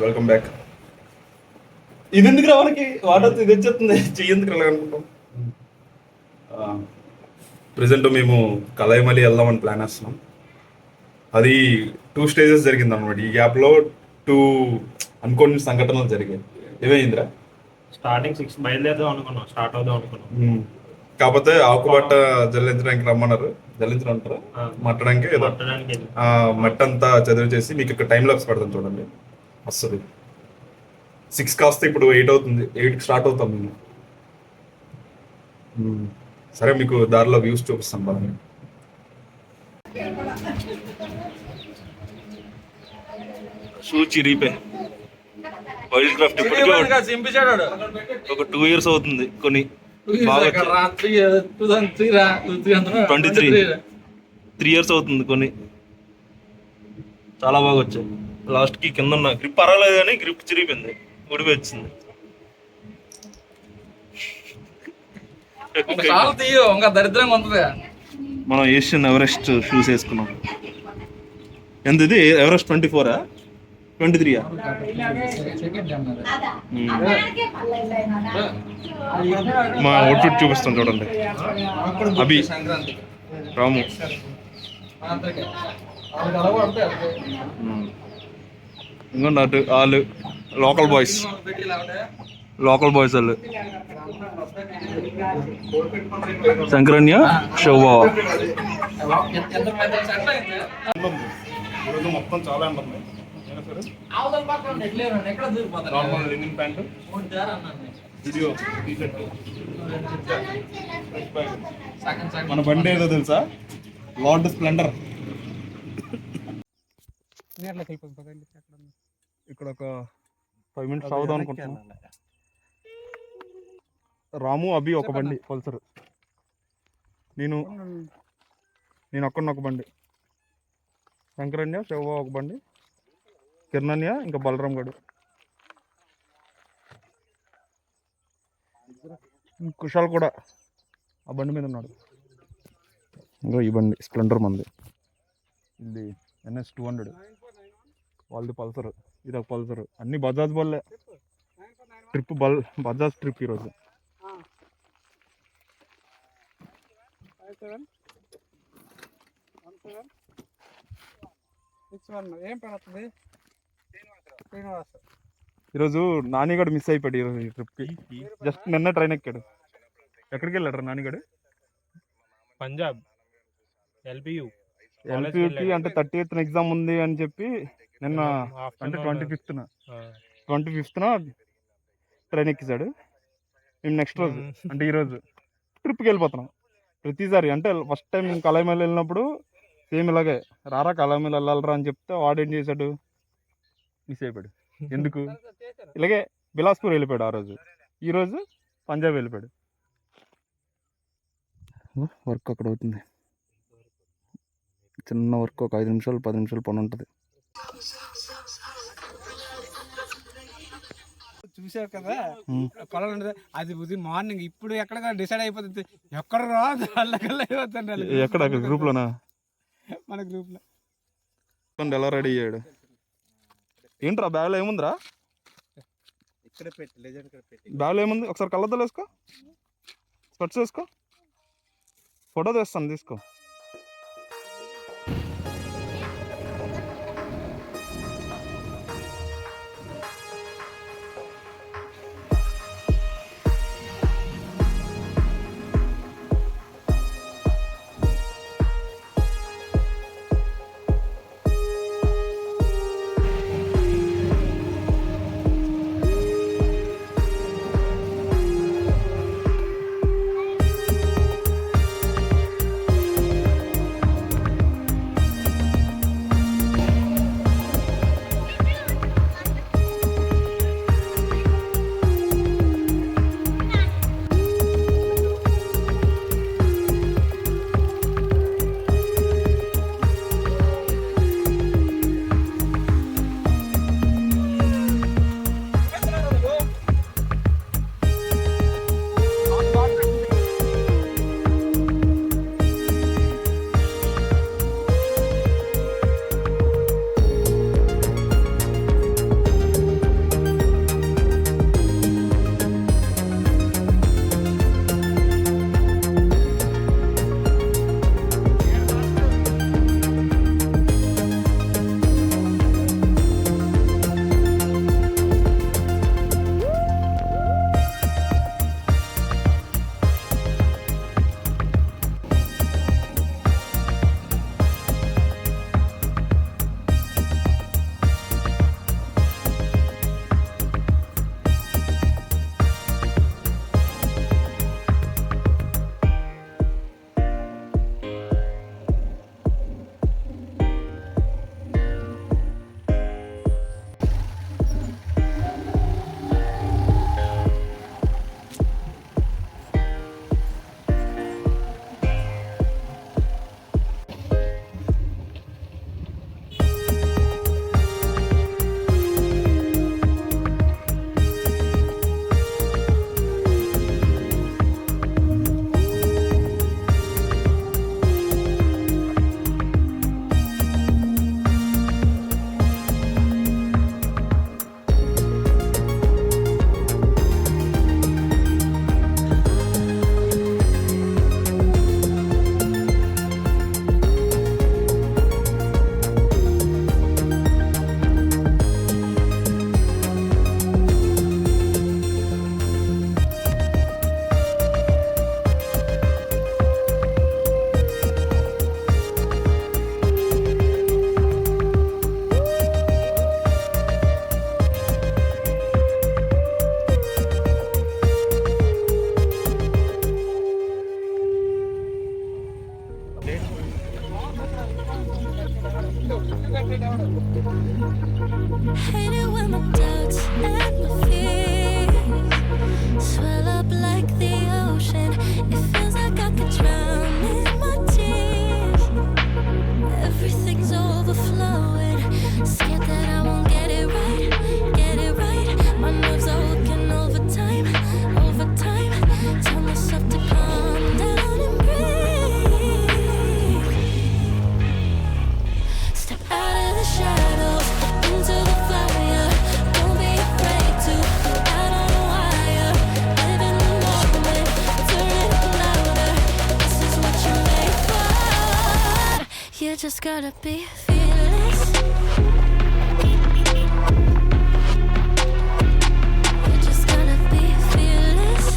Welcome back. ఇది ఎందుకు రావడానికి వాటర్ ఇది వచ్చేస్తుంది చెయ్యేందుకు అనుకుంటాం. ప్రజెంట్ మేము కలైమలి వెళ్దామని ప్లాన్ వేస్తున్నాం. అది 2 స్టేజెస్ జరిగింది అనమాట. ఈ గ్యాప్లో 2 అనుకోని సంఘటనలు జరిగాయి. ఏమైందిరా? స్టార్టింగ్ 6 బయలుదేరదాం అనుకున్నాం, స్టార్ట్ అవుదాం అనుకున్నాం. కాకపోతే ఆకుబట్ట జల్లించడానికి రమ్మన్నారు. జల్లించడం అంటారా, మట్టడానికి మట్టి అంతా చదువు చేసి మీకు ఇక్కడ టైం లాప్స్ పెడతాం చూడండి. వస్తుంది 6 కాస్త ఇప్పుడు 8 అవుతుంది. 8కి స్టార్ట్ అవుతాం మేము. సరే మీకు దారిలో వ్యూస్ చూపిస్తాం బాగా. షూ చిరిగిపోయి వైల్డ్ క్రాఫ్ట్ ఇప్పటికే ఒక 2 years అవుతుంది. కొన్ని 3 years అవుతుంది. కొన్ని చాలా బాగా వచ్చాయి. లాస్ట్ కి కింద ఉన్న గ్రిప్ పర్వాలేదు కానీ గ్రిప్ చిరిగిపోయింది, ఉడిపి వచ్చింది. దరిద్రంగా ఉంటుంది. మనం ఏషియన్ ఎవరెస్ట్ షూస్ వేసుకున్నాం. ఎంత ఇది? ఎవరెస్ట్ 24 23 మా అవుట్ఫిట్ చూపిస్తాం చూడండి. అభి, రాము, ఇంకోండి అటు వాళ్ళు లోకల్ బాయ్స్ వాళ్ళు శంకరన్య శోభా. మొత్తం చాలా ఉంటుంది. Normal linen pant, video T shirt. మన బండి ఏదో తెలుసా? లార్డ్ స్ప్లెండర్. ఇక్కడ ఒక 5 minutes అవుదాం అనుకుంటున్నాను. రాము, అభి ఒక బండి పల్సర్, నేను ఒక్కడిని ఒక బండి, శంకరన్య శివ ఒక బండి, కిరణ్య, ఇంకా బలరాం గడు, కుషాల్ కూడా ఆ బండి మీద ఉన్నాడు. ఇంకా ఈ బండి స్ప్లెండర్ మంది, ఇది NS 200, వాళ్ళది పల్సర్, ఇది ఒక పల్సర్. అన్ని బజాజ్ బల్లే. ట్రిప్ బజాజ్ ట్రిప్ ఈరోజు. ఈరోజు నానిగడు మిస్ అయిపోయాడు ఈరోజు ఈ ట్రిప్కి. జస్ట్ నిన్న ట్రైన్ ఎక్కాడు. ఎక్కడికి వెళ్ళాడు నానిగడు? పంజాబ్ LPUకి అంటే 30th ఎగ్జామ్ ఉంది అని చెప్పి నిన్న అంటే 25th ట్రైన్ ఎక్కిసాడు. మేము నెక్స్ట్ రోజు అంటే ఈరోజు ట్రిప్కి వెళ్ళిపోతున్నాం. ప్రతిసారి అంటే ఫస్ట్ టైం కలైమల్ వెళ్ళినప్పుడు సేమ్ ఇలాగే, రారా కలైమల్ వెళ్ళాలరా అని చెప్తే వాడు ఏం చేశాడు, మిస్ అయిపోయాడు. ఎందుకు? ఇలాగే బిలాస్పూర్ వెళ్ళిపోయాడు ఆ రోజు. ఈరోజు పంజాబ్ వెళ్ళిపోయాడు. వర్క్ అక్కడ అవుతుంది, చిన్న వర్క్, ఒక 5 నిమిషాలు 10 నిమిషాలు పని ఉంటుంది. చూసారు కదా పొలం ఉండదు. అది ఉదయం మార్నింగ్ ఇప్పుడు ఎక్కడ డిసైడ్ అయిపోతుంది. ఎక్కడ రాదు అయిపోతుంది. ఎక్కడ గ్రూప్ లోనా? మన గ్రూప్ లో ఎలా రెడీ అయ్యాడు? ఏంట్రా బ్యాగ్లో ఏముందిరా? బ్యాగ్లో ఏముంది? ఒకసారి కళ్ళద్దాలు వేసుకో, స్పెట్స్ వేసుకో, ఫోటో తీస్తాను, తీసుకో. gotta be fearless. You just gotta be fearless.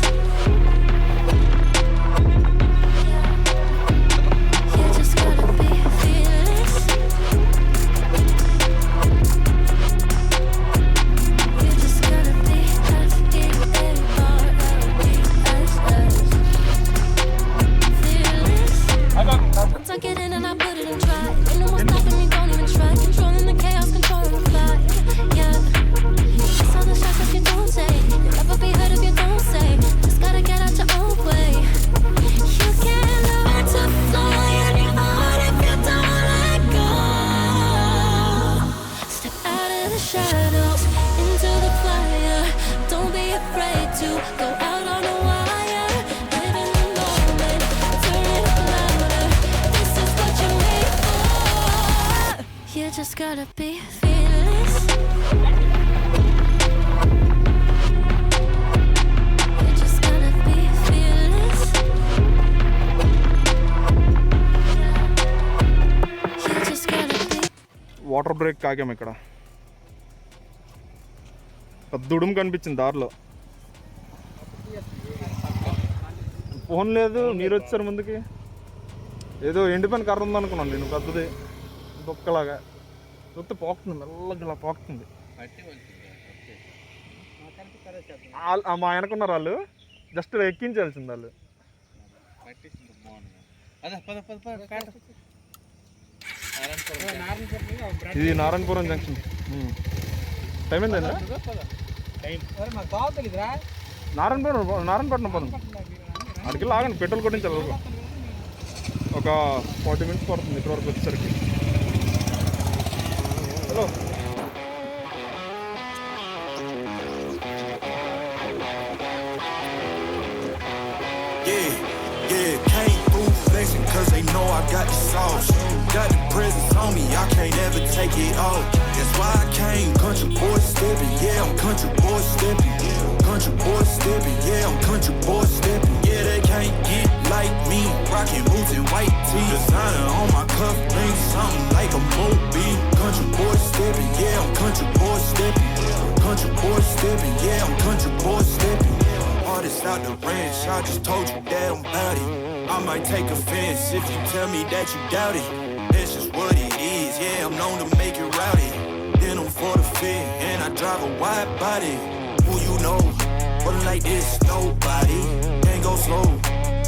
You just gotta be fearless. You just gotta be fearless. Once I get in and I put it in try. Ain't no more stopping me, don't even try. Controlling the chaos, controlling the fly. Yeah. It's all the shots that you don't say. You'll never be heard if you don't say. Just gotta get out your own way. You can't learn to fly anymore if you don't let go. Step out of the shadows, into the fire. Don't be afraid to go out on a wire. Live in the moment, turn it up louder. This is what you're made for. You just gotta be fearless. You just gotta be fearless. You just gotta be. Water break కాగాము ఇక్కడ. పెద్ద ఉడుము కనిపించింది దారిలో. Phone లేదు, మీరు వచ్చారు ముందుకి. ఏదో ఎండిపోయిన కర్ర ఉందనుకున్నాను నేను, పెద్దది దొక్కలాగా. చూస్తే పోతుంది, మెల్లగా ఇలా పోతుంది. మా వెనకున్నారు వాళ్ళు, జస్ట్ ఎక్కించాల్సింది వాళ్ళు. ఇది నారాయణపురం జంక్షన్. టైం ఏంటండి? నారాయణపట్నం పోదాం. అక్కడికి లాగండి, పెట్రోల్ కొట్టించాలి. ఒక 40 minutes పడుతుంది ఇక్కడ వరకు వచ్చేసరికి. Hello, cause they know I got the sauce. Got the presence on me, I can't ever take it off. That's why I came country boy stepping. Yeah, I'm country boy stepping. Country boy stepping. Yeah, I'm country boy stepping. Yeah, they can't get like me. Rockin' boots and white tee. Designer on my cuff link, something like a movie. Country boy stepping. Yeah, I'm country boy stepping. Country boy stepping. Yeah, I'm country boy stepping. Artist out the ranch, I just told you that I'm bout it. I might take offense if you tell me that you doubt it. That's just what it is, yeah, I'm known to make it rowdy. Then I'm for the fit, and I drive a wide body. Who you know, but like this, nobody. Can't go slow,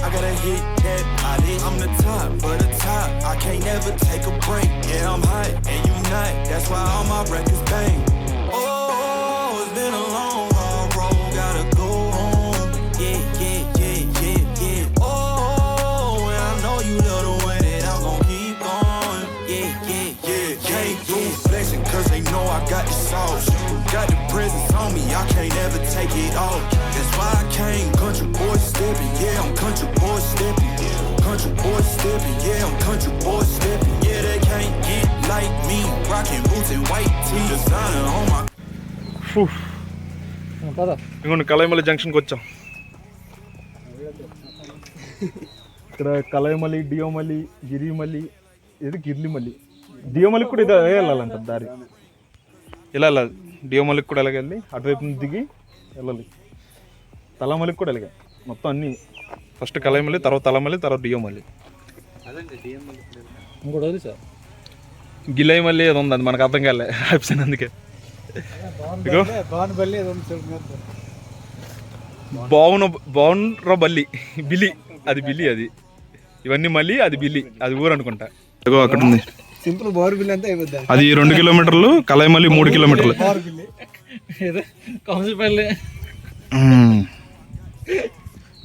I gotta hit that body. I'm the top for the top, I can't never take a break. Yeah, I'm hot, and you not, that's why all my records bang. Oh, it's been a long, hard road, gotta go home. Yeah, yeah, yeah, yeah, yeah. Oh, and I know you love the way that I'm gon' keep going. Yeah, yeah, yeah, can't do flexing cause they know I got the sauce. Got the presence on me, I can't ever take it off. That's why I came country boy stepping. Yeah, I'm country boy stepping. Country boy stepping. Yeah, I'm country boy stepping. Yeah, they can't get like me. Rockin' boots and white tee. Designer on my. ఇంకొన్ని కలైమల్లి జంక్షన్కి వచ్చాం. ఇక్కడ కలైమల్లి, డియోమల్లి, గిరిమల్లి, ఇది గిర్లిమల్లి. డియోమల్లికి కూడా ఇదే వెళ్ళాలంట దారి. ఇలా వెళ్ళాలి, డియోమల్లికి కూడా వెళ్ళాలి, అటువైపు నుంచి దిగి వెళ్ళాలి. తలమల్లికి కూడా వెళ్ళాలి. మొత్తం అన్నీ ఫస్ట్ కలైమల్లి, తర్వాత తలమల్లి, తర్వాత డియోమల్లి. ఇంకోటి సార్ గిలైమల్లి ఏదో ఉంది, అది మనకు అర్థం కాలే ఆప్షన్. అందుకే బాగున్న బల్లి, బిల్లి, అది బిల్లి. అది ఇవన్నీ మళ్ళీ అది బిల్లి, అది ఊరు అనుకుంటా. అక్కడ ఉంది సింపుల్ బోర్ బిల్ అంతా అయిపోద్ది. అది 2 కిలోమీటర్లు, కలైమల్లి 3 కిలోమీటర్లు.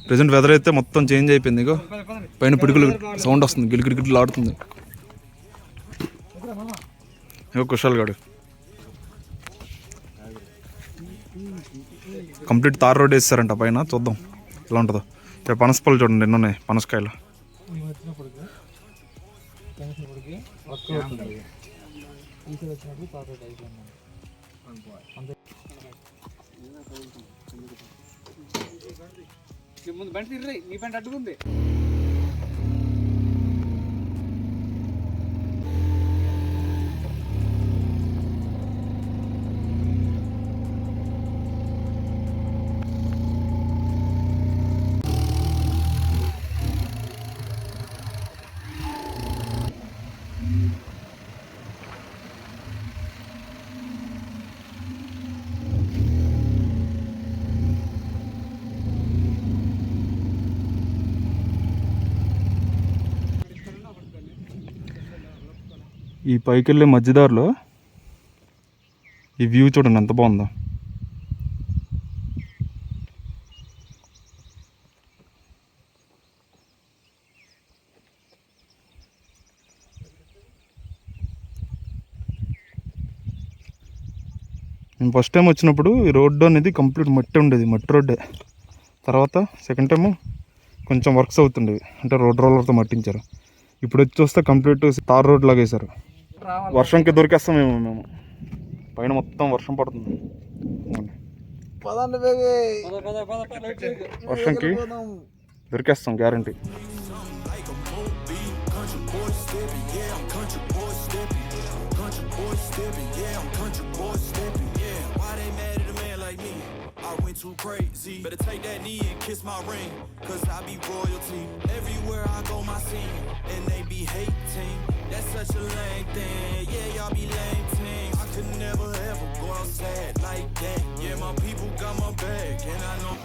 ప్రెసెంట్ వెదర్ అయితే మొత్తం చేంజ్ అయిపోయింది. ఇగో పైన పిడుగులు సౌండ్ వస్తుంది, గిలిగిడిగిడ్లు ఆడుతుంది. ఇగో కుషాల్ గాడు కంప్లీట్ తార్ రోడ్ వేస్తారంట పైన. చూద్దాం ఎలా ఉంటుందో. ఇక్కడ పనసపళ్ళు చూడండి ఎన్ని ఉన్నాయి, పనసకాయలు. ముందు బండి తిర్రి, నీ బండి అడ్డుకుంది. ఈ పైకి వెళ్ళే మధ్యదారిలో ఈ వ్యూ చూడండి ఎంత బాగుందో. నేను ఫస్ట్ టైం వచ్చినప్పుడు ఈ రోడ్డు అనేది కంప్లీట్ మట్టి ఉండేది, మట్టి రోడ్డే. తర్వాత సెకండ్ టైము కొంచెం వర్క్స్ అవుతుండేవి, అంటే రోడ్ రోలర్తో మట్టించారు. ఇప్పుడు వచ్చి చూస్తే కంప్లీట్ తార్ రోడ్ లాగా వేశారు. వర్షంకి దొరికేస్తామేమో మేము, పైన మొత్తం వర్షం పడుతుంది. వర్షంకి దొరికేస్తాం guarantee. I went too crazy. Better take that knee and kiss my ring, cause I be royalty. Everywhere I go, my scene, and they be hating. That's such a lame thing. Yeah, y'all be lame things. I could never ever go outside like that. Yeah, my people got my back, and I know.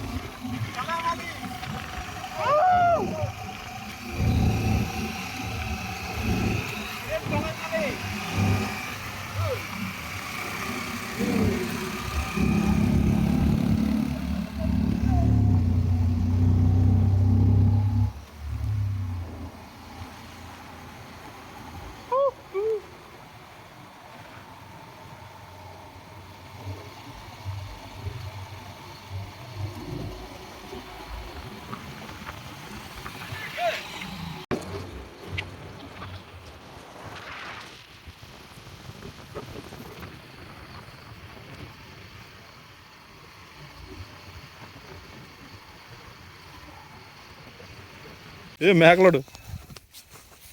ఏ మేకలోడు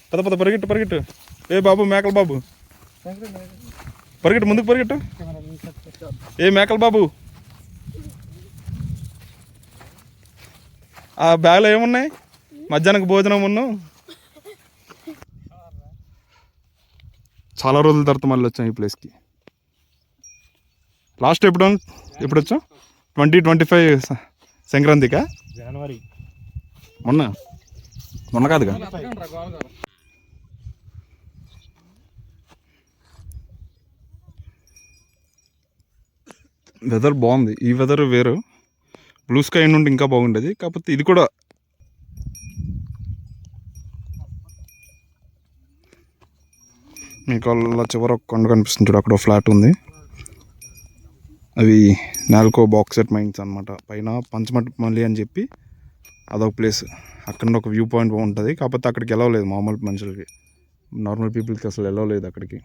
పద పరిగెట్టు పరిగెట్టు. ఏ బాబు మేకల బాబు పరిగెట్టు, ముందుకు పరిగెట్టు. ఏ మేకల బాబు, ఆ బ్యాగ్లో ఏమున్నాయి? మధ్యాహ్నం భోజనం ఉన్నాం. చాలా రోజుల తర్వాత మళ్ళీ వచ్చాం ఈ ప్లేస్కి. లాస్ట్ ఎప్పుడు వచ్చాం? 2025 సంక్రాంతికా? జనవరి. మొన్న కాదుగా. వెదర్ బాగుంది, ఈ వెదర్ వేరు. బ్లూ స్కై నుండి ఇంకా బాగుండేది, కాకపోతే ఇది కూడా మీకు అలా చివర కొండ కనిపిస్తుంది చూడు, అక్కడ ఫ్లాట్ ఉంది. అవి నాల్కో బాక్సెట్ మైన్స్ అనమాట. పైన పంచమల్లి అని చెప్పి అదొక ప్లేస్, అక్కడ ఒక వ్యూ పాయింట్ బాగుంటుంది. కాకపోతే అక్కడికి వెళ్ళలేదు మామూలు మనుషులకి, నార్మల్ పీపుల్కి అసలు వెళ్ళలేదు అక్కడికి.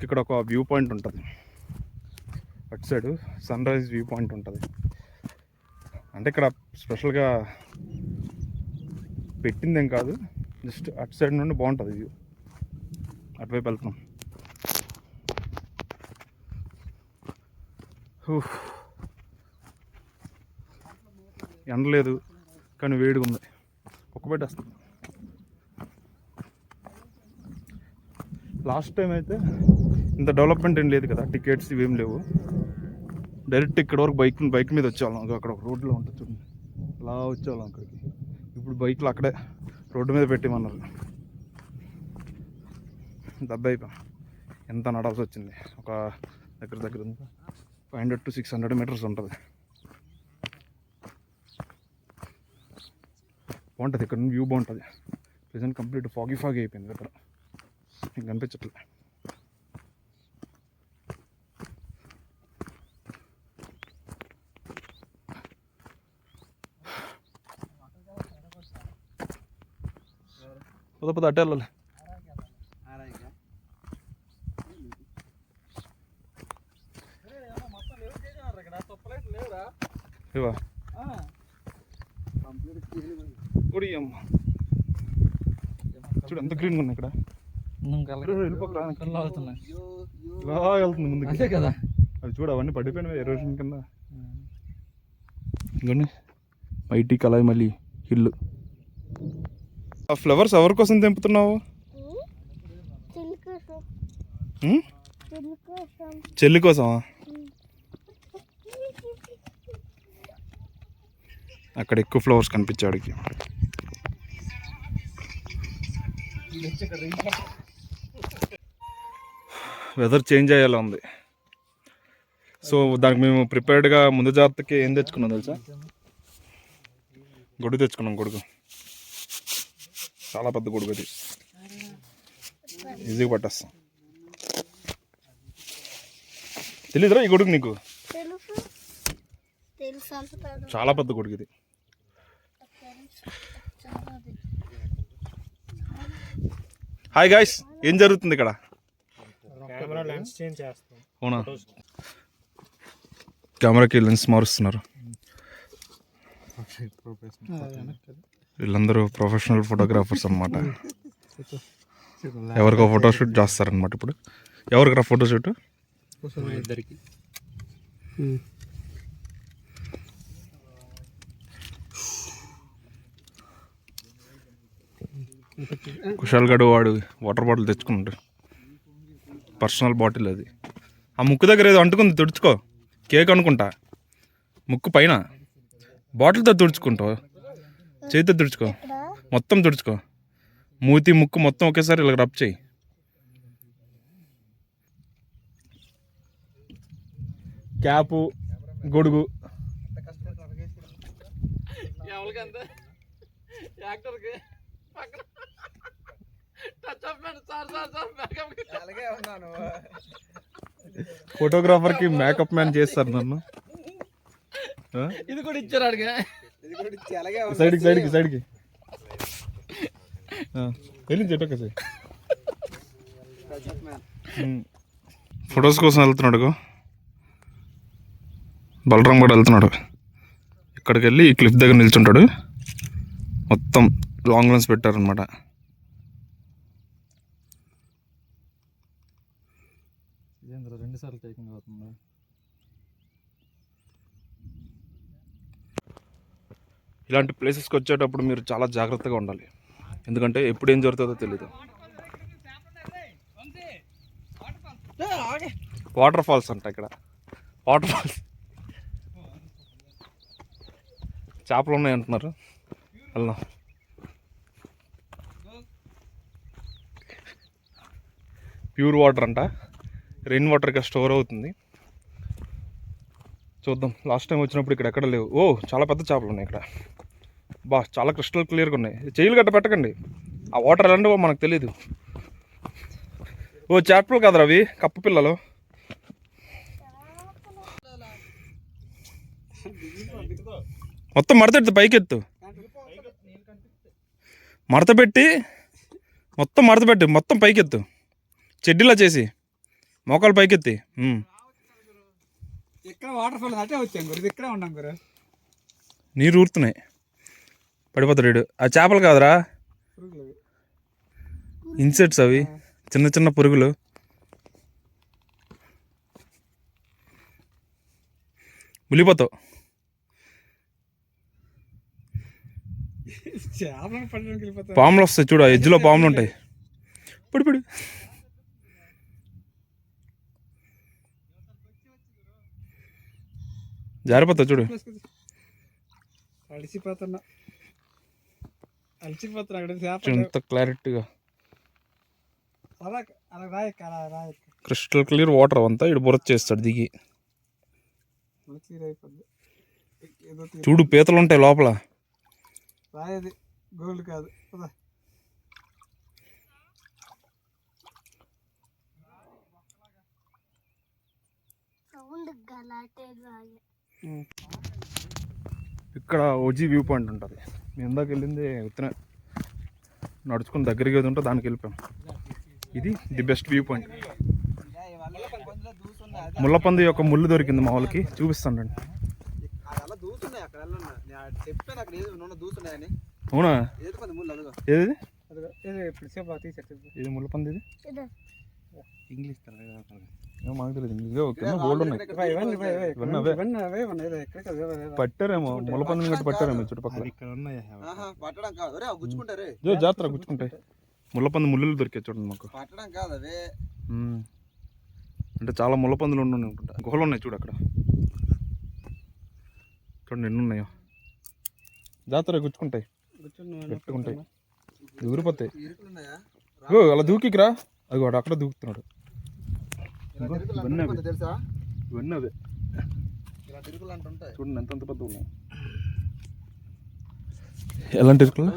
ఇక్కడ ఒక వ్యూ పాయింట్ ఉంటుంది, అటు side sunrise view point ఉంటుంది. అంటే ఇక్కడ స్పెషల్గా పెట్టిందేం కాదు, జస్ట్ అటు సైడ్ నుండి బాగుంటుంది వ్యూ. అటువైపు వెళ్తున్నాం. ఎండ లేదు కానీ వేడిగా ఉంది, ఒక్క పెట్టేస్తుంది. లాస్ట్ టైం అయితే ఇంత డెవలప్మెంట్ ఏం లేదు కదా, టికెట్స్ ఇవేం లేవు. డైరెక్ట్ ఇక్కడ వరకు బైక్ మీద వచ్చేవాళ్ళం. అక్కడ ఒక రోడ్లో ఉంటుంది చూడండి, అలా వచ్చేవాళ్ళం అక్కడికి. ఇప్పుడు బైక్లు అక్కడే రోడ్డు మీద పెట్టిమన్నారు. దెబ్బ అయిపోయాం, ఎంత నడాల్సి వచ్చింది. ఒక దగ్గర 500 to 600 మీటర్స్ ఉంటుంది. బాగుంటుంది ఇక్కడ వ్యూ, బాగుంటుంది. ప్రెజెంట్ కంప్లీట్ ఫాగీ అయిపోయింది ఇక్కడ, ఇంక కనిపించట్లే. పద అట్టే వెళ్ళాలి. ఇవా చూడు ఎంత గ్రీన్గా ఉంది ఇక్కడ. ఇలా వెళ్తుంది ముందుకు కదా. అది చూడు, అవన్నీ పడిపోయినవి ఎరోషన్ కింద. ఇంకోండి వైటీ కలాయి మళ్ళీ హిల్లు. ఆ ఫ్లవర్స్ ఎవరి కోసం తెంపుతున్నావు? చెల్లి కోసమా? అక్కడ ఎక్కువ ఫ్లవర్స్ కనిపించాడికి. వెదర్ చేంజ్ అయ్యేలా ఉంది. సో దానికి మేము ప్రిపేర్డ్గా ముందు జాగ్రత్తకి ఏం తెచ్చుకున్నాం తెలుసా? గొడుగు తెచ్చుకున్నాం. గొడుగు చాలా పెద్ద గొడుగు, అది ఈజీగా పట్టేస్తాం. తెలీదురా ఈ గొడుగు నీకు? చాలా పెద్ద గొడుగు ఇది. హాయ్ గాయ్స్, ఏం జరుగుతుంది ఇక్కడ? కెమెరా లెన్స్ చేంజ్ చేస్తాం. అవునా, కెమెరాకి లెన్స్ మారుస్తున్నారు. వీళ్ళందరూ ప్రొఫెషనల్ ఫోటోగ్రాఫర్స్ అన్నమాట. ఎవరికో ఫోటోషూట్ చేస్తారనమాట. ఇప్పుడు ఎవరికరా ఫోటోషూట్? ఇద్దరికి. కుషాల్ గడు వాడు వాటర్ బాటిల్ తెచ్చుకున్నాడు, పర్సనల్ బాటిల్ అది. ఆ ముక్కు దగ్గర ఏదో అంటుకుంది, తుడుచుకో. కేక్ అనుకుంటా, ముక్కు పైన బాటిల్తో తుడుచుకుంటావు, చేతితో తుడుచుకో, మొత్తం తుడుచుకో. మూతి ముక్కు మొత్తం ఒకేసారి ఇలా రబ్ చేయి. క్యాపు, గొడుగు. ఫోటోగ్రాఫర్కి మేకప్ మ్యాన్ చేస్తారు నన్ను. ఇది కూడా ఇచ్చారు అడిగా. సైడ్కి వెళ్ళి చెప్పక సార్. ఫొటోస్ కోసం వెళ్తున్నాడు బలరాం కూడా వెళ్తున్నాడు. ఇక్కడికి వెళ్ళి ఈ క్లిఫ్ దగ్గర నిల్చుంటాడు. మొత్తం లాంగ్ లెన్స్ పెట్టారనమాట. ఇలాంటి ప్లేసెస్కి వచ్చేటప్పుడు మీరు చాలా జాగ్రత్తగా ఉండాలి, ఎందుకంటే ఎప్పుడు ఏం జరుగుతుందో తెలీదు. వాటర్ ఫాల్స్ అంట ఇక్కడ. వాటర్ ఫాల్స్, చేపలు ఉన్నాయి అంటున్నారు. వెళ్దాం. ప్యూర్ వాటర్ అంట, రెయిన్ వాటర్గా స్టోర్ అవుతుంది. చూద్దాం. లాస్ట్ టైం వచ్చినప్పుడు ఇక్కడ ఎక్కడ లేవు. ఓ చాలా పెద్ద చేపలు ఉన్నాయి ఇక్కడ. చాలా క్రిస్టల్ క్లియర్గా ఉన్నాయి. చెయ్యిలు గట్ట పెట్టకండి, ఆ వాటర్ ఎలాంటివో మనకు తెలీదు. ఓ చేపలు కాదురా అవి, కప్ప పిల్లలు. మొత్తం మడతెట్టు, పైకెత్తు, మడత పెట్టి మొత్తం మడతపెట్టి మొత్తం పైకెత్తు, చెడ్డీలా చేసి మోకాలు పైకెత్తి. ఇక్కడ వాటర్ ఫాల్ అటే వచ్చాం గురు, ఇక్కడే ఉన్నాం గురు. నీరు ఊరుతున్నాయి, పడిపోతాడు. ఆ చేపలు కాదురా, ఇన్సెక్ట్స్ అవి, చిన్న చిన్న పురుగులు. ములిపోతావు. పాములు వస్తాయి చూడు, ఆ ఎడ్జ్లో పాములు ఉంటాయి. పిడి జారిపోతావు చూడు. అలసిపోతున్నా ఎంత క్లారిటీగా. అలా రాయి రాయి క్రిస్టల్ క్లియర్ వాటర్ అంతా ఇటు బురద చేస్తాడు దిగి. చూడు పీతలు ఉంటాయి లోపల. రాయది గోల్డ్ కాదు. ఇక్కడ ఓజీ వ్యూ పాయింట్ ఉంటుంది. మేము ఇందాక వెళ్ళింది ఉత్తర నడుచుకుని దగ్గరికి ఏది ఉంటే దానికి వెళ్ళిపోయాం. ఇది ది బెస్ట్ వ్యూ పాయింట్. ముళ్ళపంది యొక్క ముళ్ళు దొరికింది మా వాళ్ళకి, చూపిస్తాను. అవునా, ఏది ఇది ముళ్ళపంది? ఇది ఇంగ్లీష్ మాకు తెలియదు. కింద గోల్డ్ ఉన్నాయి, పట్టారేమో. ముళ్ళపందిని గట్టి పట్టారేమో చుట్టుపక్కల. జాతర గుచ్చుకుంటాయి. ముళ్ళపంది ముళ్ళు దొరికాయి చూడండి మాకు. అంటే చాలా ముళ్ళపందులు ఉన్నాయి అనుకుంటా. గుహలు ఉన్నాయి చూడు అక్కడ, చూడండి ఎన్ని ఉన్నాయో. జాతర గుచ్చుకుంటాయి, పెట్టుకుంటాయి, ఊరిపోతాయి. ఓ అలా దూకిరా, అది వాడు అక్కడ దూకుతున్నాడు. తెలుసా ఇవన్నీ అదే ఇలా తిరుగులు అంటుంటాయి. చూడండి ఎంత పెద్ద ఉన్నాయి. ఎలాంటి ఇరుకులు?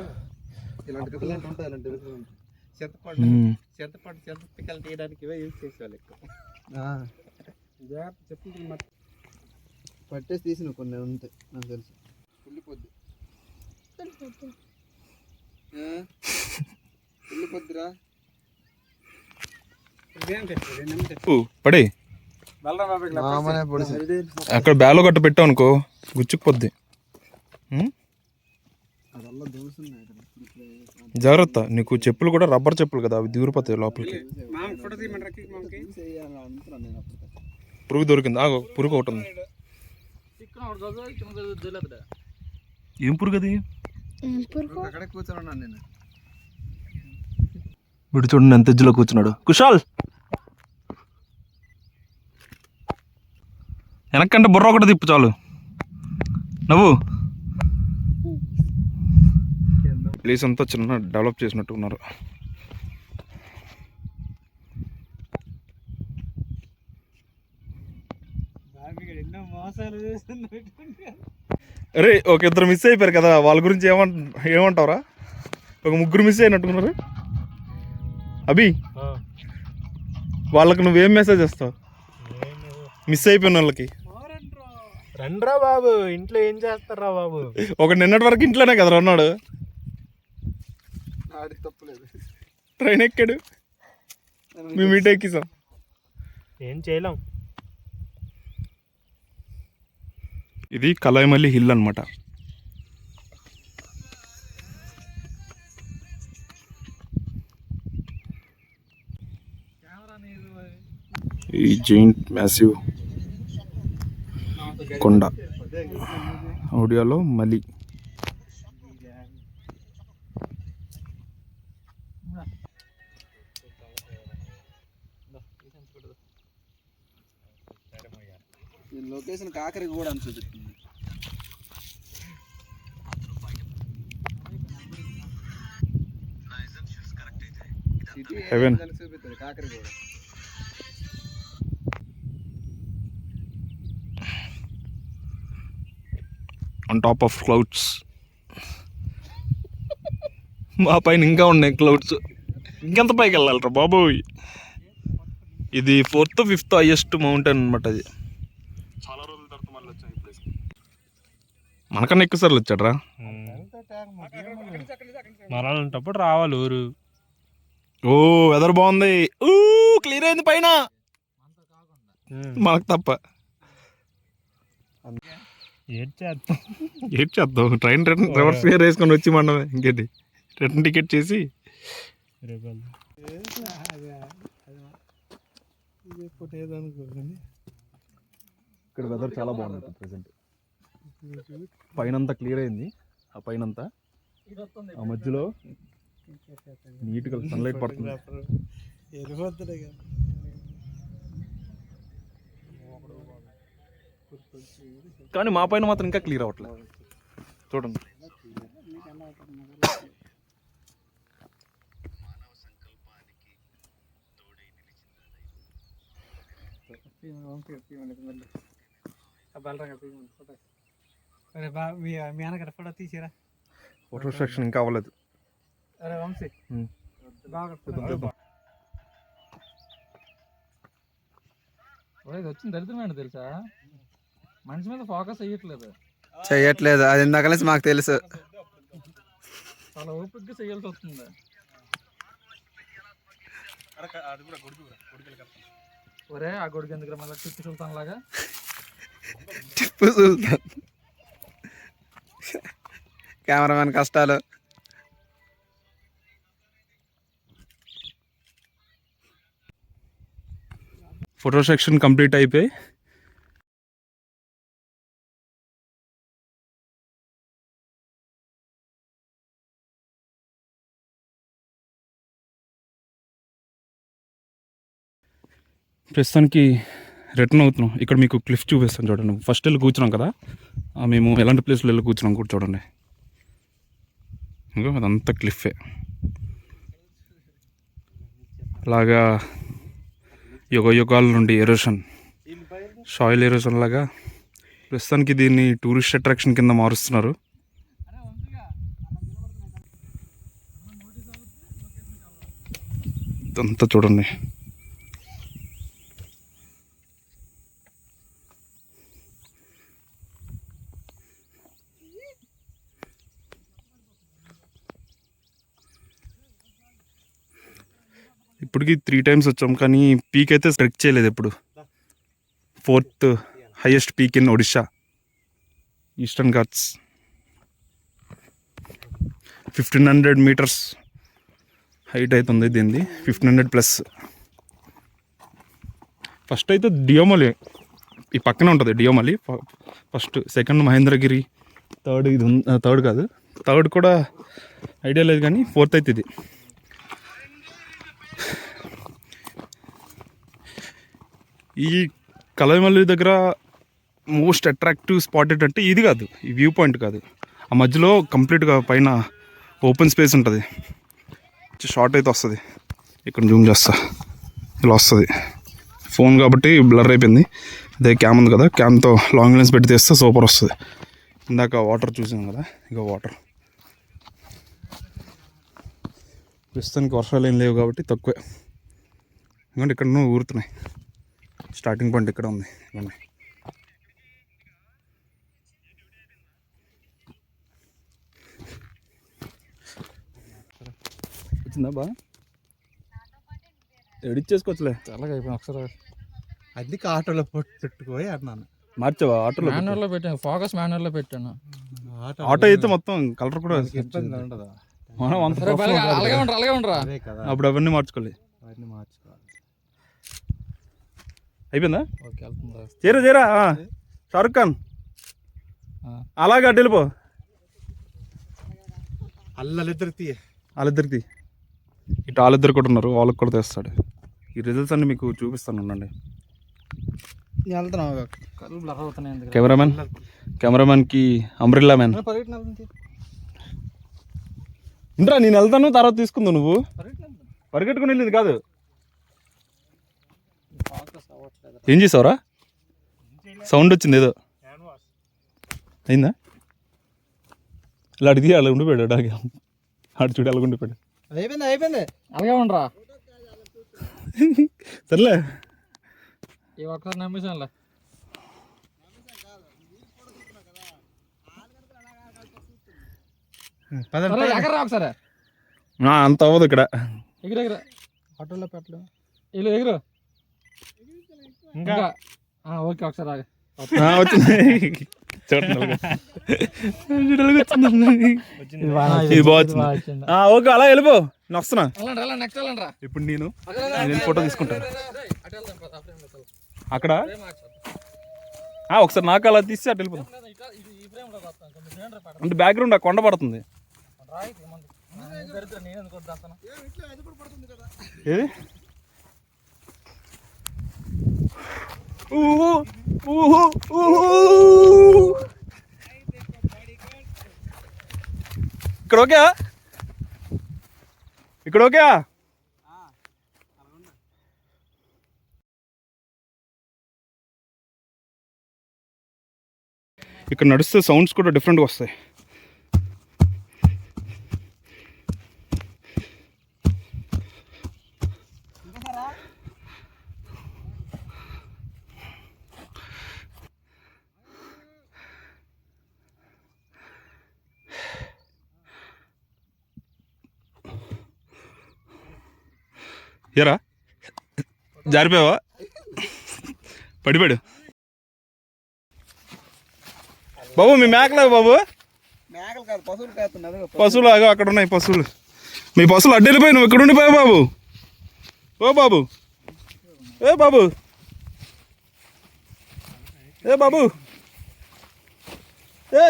ఇలాంటి తిరుగులు అంటుంటాయి. ఇలాంటి తిరుగులు ఉంటాయి. చింతపండు పిక్కలు తీయడానికి ఇవే యూజ్ చేసేవాళ్ళు ఎక్కువ. చెప్తుంది పట్టేసి తీసిన కొన్ని ఉంటాయి నాకు తెలుసు. ఉల్లిపోద్ది ఉల్లిపోద్దిరా. పడే మామనే పొడిసి అక్కడ బ్యాలో గట్ట పెట్టావు అనుకో గుచ్చుకుపోద్ది. అదల్లా దూసున్నాయి. జాగ్రత్త, నీకు చెప్పులు కూడా రబ్బర్ చెప్పులు కదా, అవి దూరిపోతాయి లోపలికి. పురుగు దొరికింది, ఆగో పురుగు ఒకటి ఉంది. ఏం పురుగు అది? అక్కడే కూర్చొని ఉన్నాను నేను. వీడు చూడండి ఎంత ఎజ్జులో కూర్చున్నాడు. కుషాల్ వెనక్కంటే బుర్ర ఒకటి తిప్పు చాలు. నవ్వు. ప్లేస్ అంతా చిన్న డెవలప్ చేసినట్టు ఉన్నారు. అరే ఒక ఇద్దరు మిస్ అయిపోయారు కదా, వాళ్ళ గురించి ఏమంటావురా? ఒక ముగ్గురు మిస్ అయినట్టున్నారు. అభి, వాళ్ళకి నువ్వేం మెసేజ్ ఇస్తావు మిస్ అయిపోయిన వాళ్ళకి? రండ్రా బాబు, ఇంట్లో ఏం చేస్తారా బాబు? ఒక నిన్నటి వరకు ఇంట్లోనే కదా ఉన్నాడు, తప్పలేదు. ట్రైన్ ఎక్కాడు, మేము ఇటు ఎక్కిసాం. ఏం చేయలేం. ఇది కలైమల్లి హిల్ అనమాట. ఈ జైంట్ మ్యాసివ్ కొండ ఒడియాలో మలి. లొకేషన్ కాకరికి కూడా అని చూపిస్తుంది. హెవెన్. చూపిస్తుంది కాకరికి కూడా. On top of clouds. మా పైన ఇంకా ఉన్నాయి క్లౌడ్స్. ఇంకెంత పైకి వెళ్ళాలరా బాబోయ్. ఇది 4th 5th హైయెస్ట్ మౌంటైన్ అనమాట. అది చాలా రోజుల తర్వాత మళ్ళీ వచ్చాం ఈ ప్లేస్. మనకన్నా ఎక్కువ సార్లు వచ్చాడరా. మరాలంటప్పుడు రావాలి ఊరు. ఓ వెదర్ బాగుంది, క్లియర్ అయింది పైన మనకు తప్ప. ఏడ్ చేద్దాం, ట్రైన్ రివర్స్ గేర్ వేసుకొని వచ్చి మండమే. ఇంకేంటి, రిటర్న్ టికెట్ చేసి ఇక్కడ వెదర్ చాలా బాగుంది ప్రెసెంట్. పైనంతా క్లియర్ అయింది, ఆ పైనంతా ఆ మధ్యలో నీట్గా సన్లైట్ పడుతుంది. కానీ మా పైన మాత్రం ఇంకా క్లియర్ అవ్వట్లేదు. చూడండి, ఫోటో సెక్షన్ ఇంకా అవ్వలేదు. వచ్చింది దరిద్రమైన తెలుసా, మనిషి మీద ఫోకస్ చెయ్యట్లేదు. అది ఇందాకలేసి మాకు తెలుసు. చాలా ఓపికగా చెయ్యాల్సి వస్తుంది. ఒరే ఆ గొడుగు ఎందుకు మళ్ళీ టిప్పు సుల్తాన్ లాగా. టిప్పు సుల్తాన్ కెమెరామెన్ కష్టాలు. ఫోటో సెక్షన్ కంప్లీట్ అయిపోయి ప్రస్తుతానికి రిటర్న్ అవుతున్నాం. ఇక్కడ మీకు క్లిఫ్ చూపిస్తాను చూడండి. ఫస్ట్ వెళ్ళి కూర్చున్నాం కదా, మేము ఎలాంటి ప్లేస్లో వెళ్ళి కూర్చున్నాం కూడా చూడండి. ఇంకా అదంతా క్లిఫే. అలాగా యుగాల నుండి ఎరోషన్, సాయిల్ ఎరోషన్ లాగా ప్రస్తుతానికి దీన్ని టూరిస్ట్ అట్రాక్షన్ కింద మారుస్తున్నారు. ఇదంతా చూడండి. ఇప్పటికి 3 times వచ్చాం, కానీ పీక్ అయితే ట్రెక్ చేయలేదు ఎప్పుడు. 4th highest peak in Odisha, eastern Ghats. 1500 meters height అవుతుంది దీనిది, 1500+. ఫస్ట్ అయితే డియోమలి ఈ పక్కనే ఉంటుంది. Deomali first, second Mahendragiri, third ఇది థర్డ్ కాదు, థర్డ్ కూడా ఐడియా లేదు, కానీ 4th అయితే ఇది. ఈ కలైమల్లి దగ్గర మోస్ట్ అట్రాక్టివ్ స్పాట్ ఏంటంటే ఇది కాదు, ఈ వ్యూ పాయింట్ కాదు, ఆ మధ్యలో కంప్లీట్గా పైన ఓపెన్ స్పేస్ ఉంటుంది. షార్ట్ అయితే వస్తుంది, ఇక్కడ జూమ్ చేస్తా, ఇలా వస్తుంది. ఫోన్ కాబట్టి బ్లర్ అయిపోయింది, అదే క్యామ్ ఉంది కదా, క్యామ్తో లాంగ్ లెన్స్ పెట్టి తీస్తే సూపర్ వస్తుంది. ఇందాక వాటర్ చూసాం కదా, ఇక వాటర్. ప్రస్తుతానికి వర్షాలు ఏం లేవు కాబట్టి తక్కువే, ఎందుకంటే ఇక్కడ ఊరుతున్నాయి. స్టార్టింగ్ పాయింట్ ఇక్కడ ఉంది, ఇవ్వండి. వచ్చిందా బా, ఎడిట్ చేసుకోవచ్చులే. చాలా అయిపోయింది ఒకసారి. అందుకే ఆటోలో పెట్టుకోయి అన్నాను. మార్చావా ఆటోలో? మాన్యువల్లో పెట్టాను, ఫోకస్ మాన్యువల్లో పెట్టాను. ఆటో అయితే మొత్తం కలర్ కూడా ఇబ్బంది ఉండదు. మనం అంత సరే, అలాగే ఉండరా. అదే కదా, అప్పుడు అవన్నీ మార్చుకోవాలి. అవన్నీ మార్చుకోవాలి. అయిపోయిందా? ఓకే, వెళ్తుందా? చేరా షారుఖ్ ఖాన్ అలాగే అడ్డు వెళ్ళిపో. వాళ్ళిద్దరికి ఇటు వాళ్ళిద్దరు కూడా ఉన్నారు, వాళ్ళకి కూడా తెస్తాడు. ఈ రిజల్ట్స్ అన్ని మీకు చూపిస్తాను, ఉండండి. కళ్ళు బ్లర్ అవుతున్నాయి ఎందుకు? కెమెరామెన్కి అంబ్రిల్లా మ్యాన్. ఇంట్రా, నేను వెళ్తాను, తర్వాత తీసుకుందావు. నువ్వు పరిగెట్టుకుని వెళ్ళింది కాదు. ఏం చేసావురా? సౌండ్ వచ్చింది ఏదో, అయిందా? ఇలా అడిగి అలా ఉండిపోయాడు, ఆడు చూడు అలా ఉండిపోయాడు. అయిపోయింది. అలాగే ఉండరా. సర్లే, ఈ ఒక్కసారి నమ్మేసానులే. ఎగరా ఒకసారి. అంత అవ్వదు ఇక్కడ. ఎగురు ఆటోలో పెట్టలేదు. ఎగురు ఇంకా. ఓకే, ఒకసారి ఆగు. వచ్చింది. ఓకే, అలా వెళ్ళిపో, నేను వస్తున్నా. నెక్స్ట్ వెళ్ళండి రా. ఇప్పుడు నేను ఫోటో తీసుకుంటాను అక్కడ. ఒకసారి నాకు అలా తీసి అటు వెళ్ళిపోతాం. అంటే బ్యాక్గ్రౌండ్ ఆ కొండ పడుతుంది. ఏది? ఇక్కడ ఓకే, ఇక్కడ ఓకే. ఇక్కడ నడిస్తే సౌండ్స్ కూడా డిఫరెంట్గా వస్తాయి. ఏరా, జారిపోయావా? పడిపోయాడు బాబు. మీ మేకలే బాబు, పశువులు అగో అక్కడ ఉన్నాయి పశువులు. మీ పశువులు అడ్డు వెళ్ళిపోయి నువ్వు ఇక్కడ ఉండిపోయావు బాబు. ఓ బాబు, ఏ బాబు, ఏ బాబు, ఏ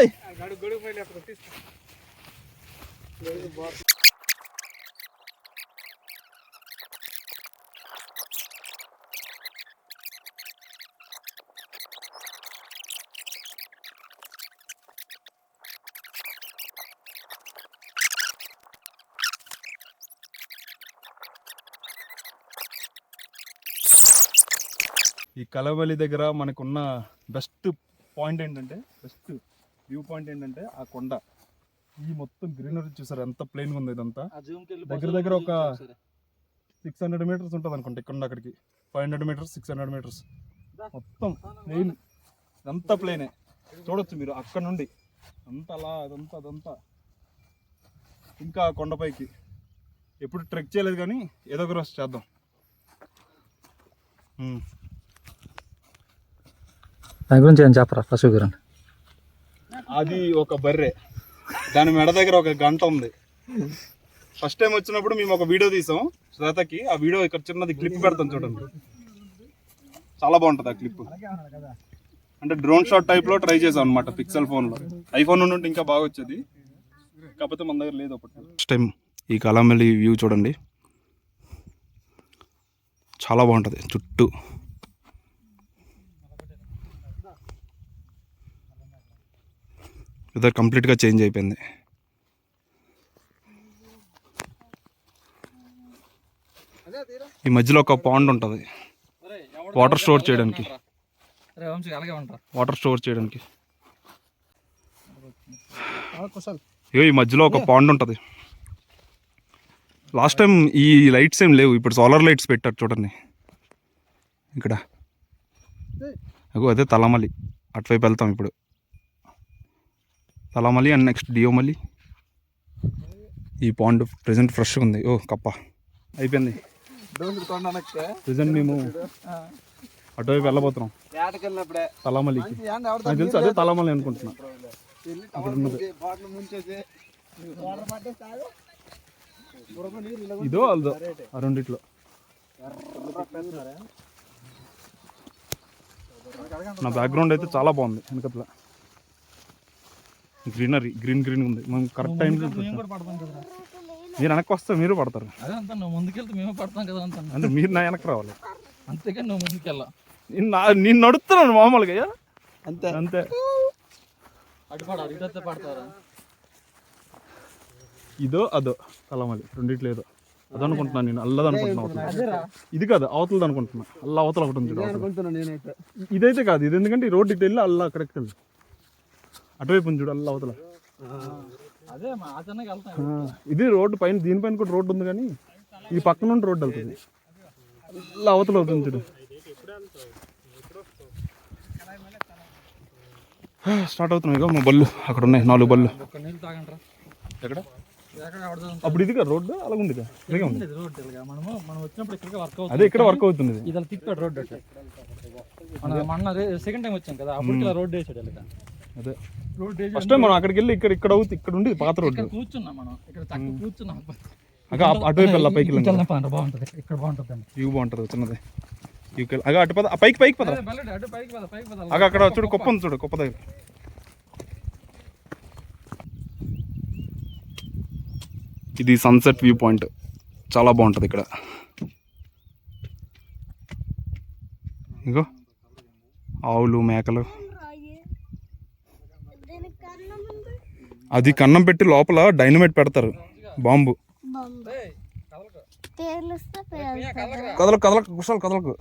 ఈ కలవలి దగ్గర మనకున్న బెస్ట్ పాయింట్ ఏంటంటే బెస్ట్ వ్యూ పాయింట్ ఏంటంటే ఆ కొండ ఈ మొత్తం గ్రీనరీ చూసారు ఎంత ప్లెయిన్గా ఉంది ఇదంతా దగ్గర దగ్గర ఒక 600 మీటర్స్ ఉంటుంది అనుకుంటా ఇక్కడ అక్కడికి 500 మీటర్స్ 600 మీటర్స్ మొత్తం ప్లెయిన్ ఇదంతా ప్లెయినే చూడొచ్చు మీరు అక్కడ నుండి అంతా అలా అదంతా ఇంకా కొండపైకి ఎప్పుడు ట్రెక్ చేయలేదు కానీ ఏదో ఒక రోజు చేద్దాం. దాని గురించి ఏం చెప్పరా పశువు గురించి? అది ఒక బర్రె, దాని మెడ దగ్గర ఒక గంట ఉంది. ఫస్ట్ టైం వచ్చినప్పుడు మేము ఒక వీడియో తీసాం శ్వేతకి, ఆ వీడియో ఇక్కడ చిన్నది క్లిప్ పెడతాం చూడండి, చాలా బాగుంటుంది ఆ క్లిప్. అంటే డ్రోన్ షాట్ టైప్లో ట్రై చేసాం అనమాట పిక్సెల్ ఫోన్లో. ఐఫోన్ నుండి ఇంకా బాగా వచ్చేది, కాకపోతే మన దగ్గర లేదు అప్పట్లో. ఫస్ట్ టైం ఈ కలమలి వ్యూ చూడండి, చాలా బాగుంటుంది. చుట్టూ వెదర్ కంప్లీట్గా చేంజ్ అయిపోయింది. ఈ మధ్యలో ఒక పాండ్ ఉంటుంది వాటర్ స్టోర్ చేయడానికి, ఈ మధ్యలో ఒక పాండ్ ఉంటుంది. లాస్ట్ టైం ఈ లైట్స్ ఏం లేవు, ఇప్పుడు సోలార్ లైట్స్ పెట్టారు చూడండి ఇక్కడ. అదే తలమలి, అటువైపు వెళ్తాం ఇప్పుడు. తలమలి అండ్ నెక్స్ట్ డియోమలి. ఈ పాండ్ ప్రెజెంట్ ఫ్రెష్గా ఉంది. ఓ కప్ప అయిపోయింది. ప్రెజెంట్ మేము అటువైపు వెళ్ళబోతున్నాం తలమలికి. నాకు తెలుసు అదే తలమలి అనుకుంటున్నా. ఇదో అల్దో ఆ రెండిట్లో. నా బ్యాక్గ్రౌండ్ అయితే చాలా బాగుంది, వెనకట్ల గ్రీనరీ గ్రీన్ ఉంది. మనం కరెక్ట్ టైంలో మీరు వెనక్కి వస్తే మీరు పడతారు. నువ్వు ముందుకెళ్తే మేము పడతాం కదా అంటే మీరు నా వెనక్కి రావాలి, అంతేకాని నువ్వు ముందుకెళ్ళా. నేను నడుస్తున్నాను మామూలుగా అంతే అంతే. ఇదో అదో తలమలి రెండిట్లో ఏదో అదనుకుంటున్నాను నేను. అల్లది అనుకుంటున్నా, ఇది కాదు అవతలది అనుకుంటున్నా. అల్ల అవతల ఒకటి ఉంది, ఇదైతే కాదు. ఇది ఎందుకంటే ఈ రోడ్డు ఇటు వెళ్ళి అల్ల అక్కడికి వెళ్ళి అటువైపు ఉంది చూడు, అల్ల అవతల. ఇది రోడ్డు పైన, దీనిపైన కూడా రోడ్డు ఉంది కానీ ఈ పక్కన నుండి రోడ్డు వెళ్తుంది, అల్ల అవతల అవుతుంది చూడు. స్టార్ట్ అవుతున్నాయి ఇక మా బళ్ళు. అక్కడ ఉన్నాయి 4 బళ్ళు. ఎక్కడ అప్పుడు ఇది కదా రోడ్డు అలాగ ఉంది, అదే ఇక్కడ వర్క్ అవుతుంది. ఇది తిప్పాడు రోడ్డు. మన సెకండ్ టైం వచ్చాం కదా, అప్పుడు రోడ్డు వేసాడు. అదే ఫస్ట్ టైం మనం అక్కడికి వెళ్ళి ఇక్కడ అవుతుంది, ఇక్కడ ఉండి పాత రోడ్డు కూర్చున్నాం మనం. ఇక్కడ కూర్చున్నాం, అటువైపు వెళ్ళా పైకి బాగుంటుంది. ఇక్కడ బాగుంటుంది, వ్యూ బాగుంటుంది చిన్నది. అగా అటు పద, పైకి పద. అగా అక్కడ చూడు కుప్ప ఉంది చూడు, కుప్ప దగ్గర. ఇది సన్సెట్ వ్యూ పాయింట్, చాలా బాగుంటుంది ఇక్కడ. ఇంకో ఆవులు మేకలు. అది కన్నం పెట్టి లోపల డైనమైట్ పెడతారు, బాంబు. కదలకు కుషాలు కదలకు.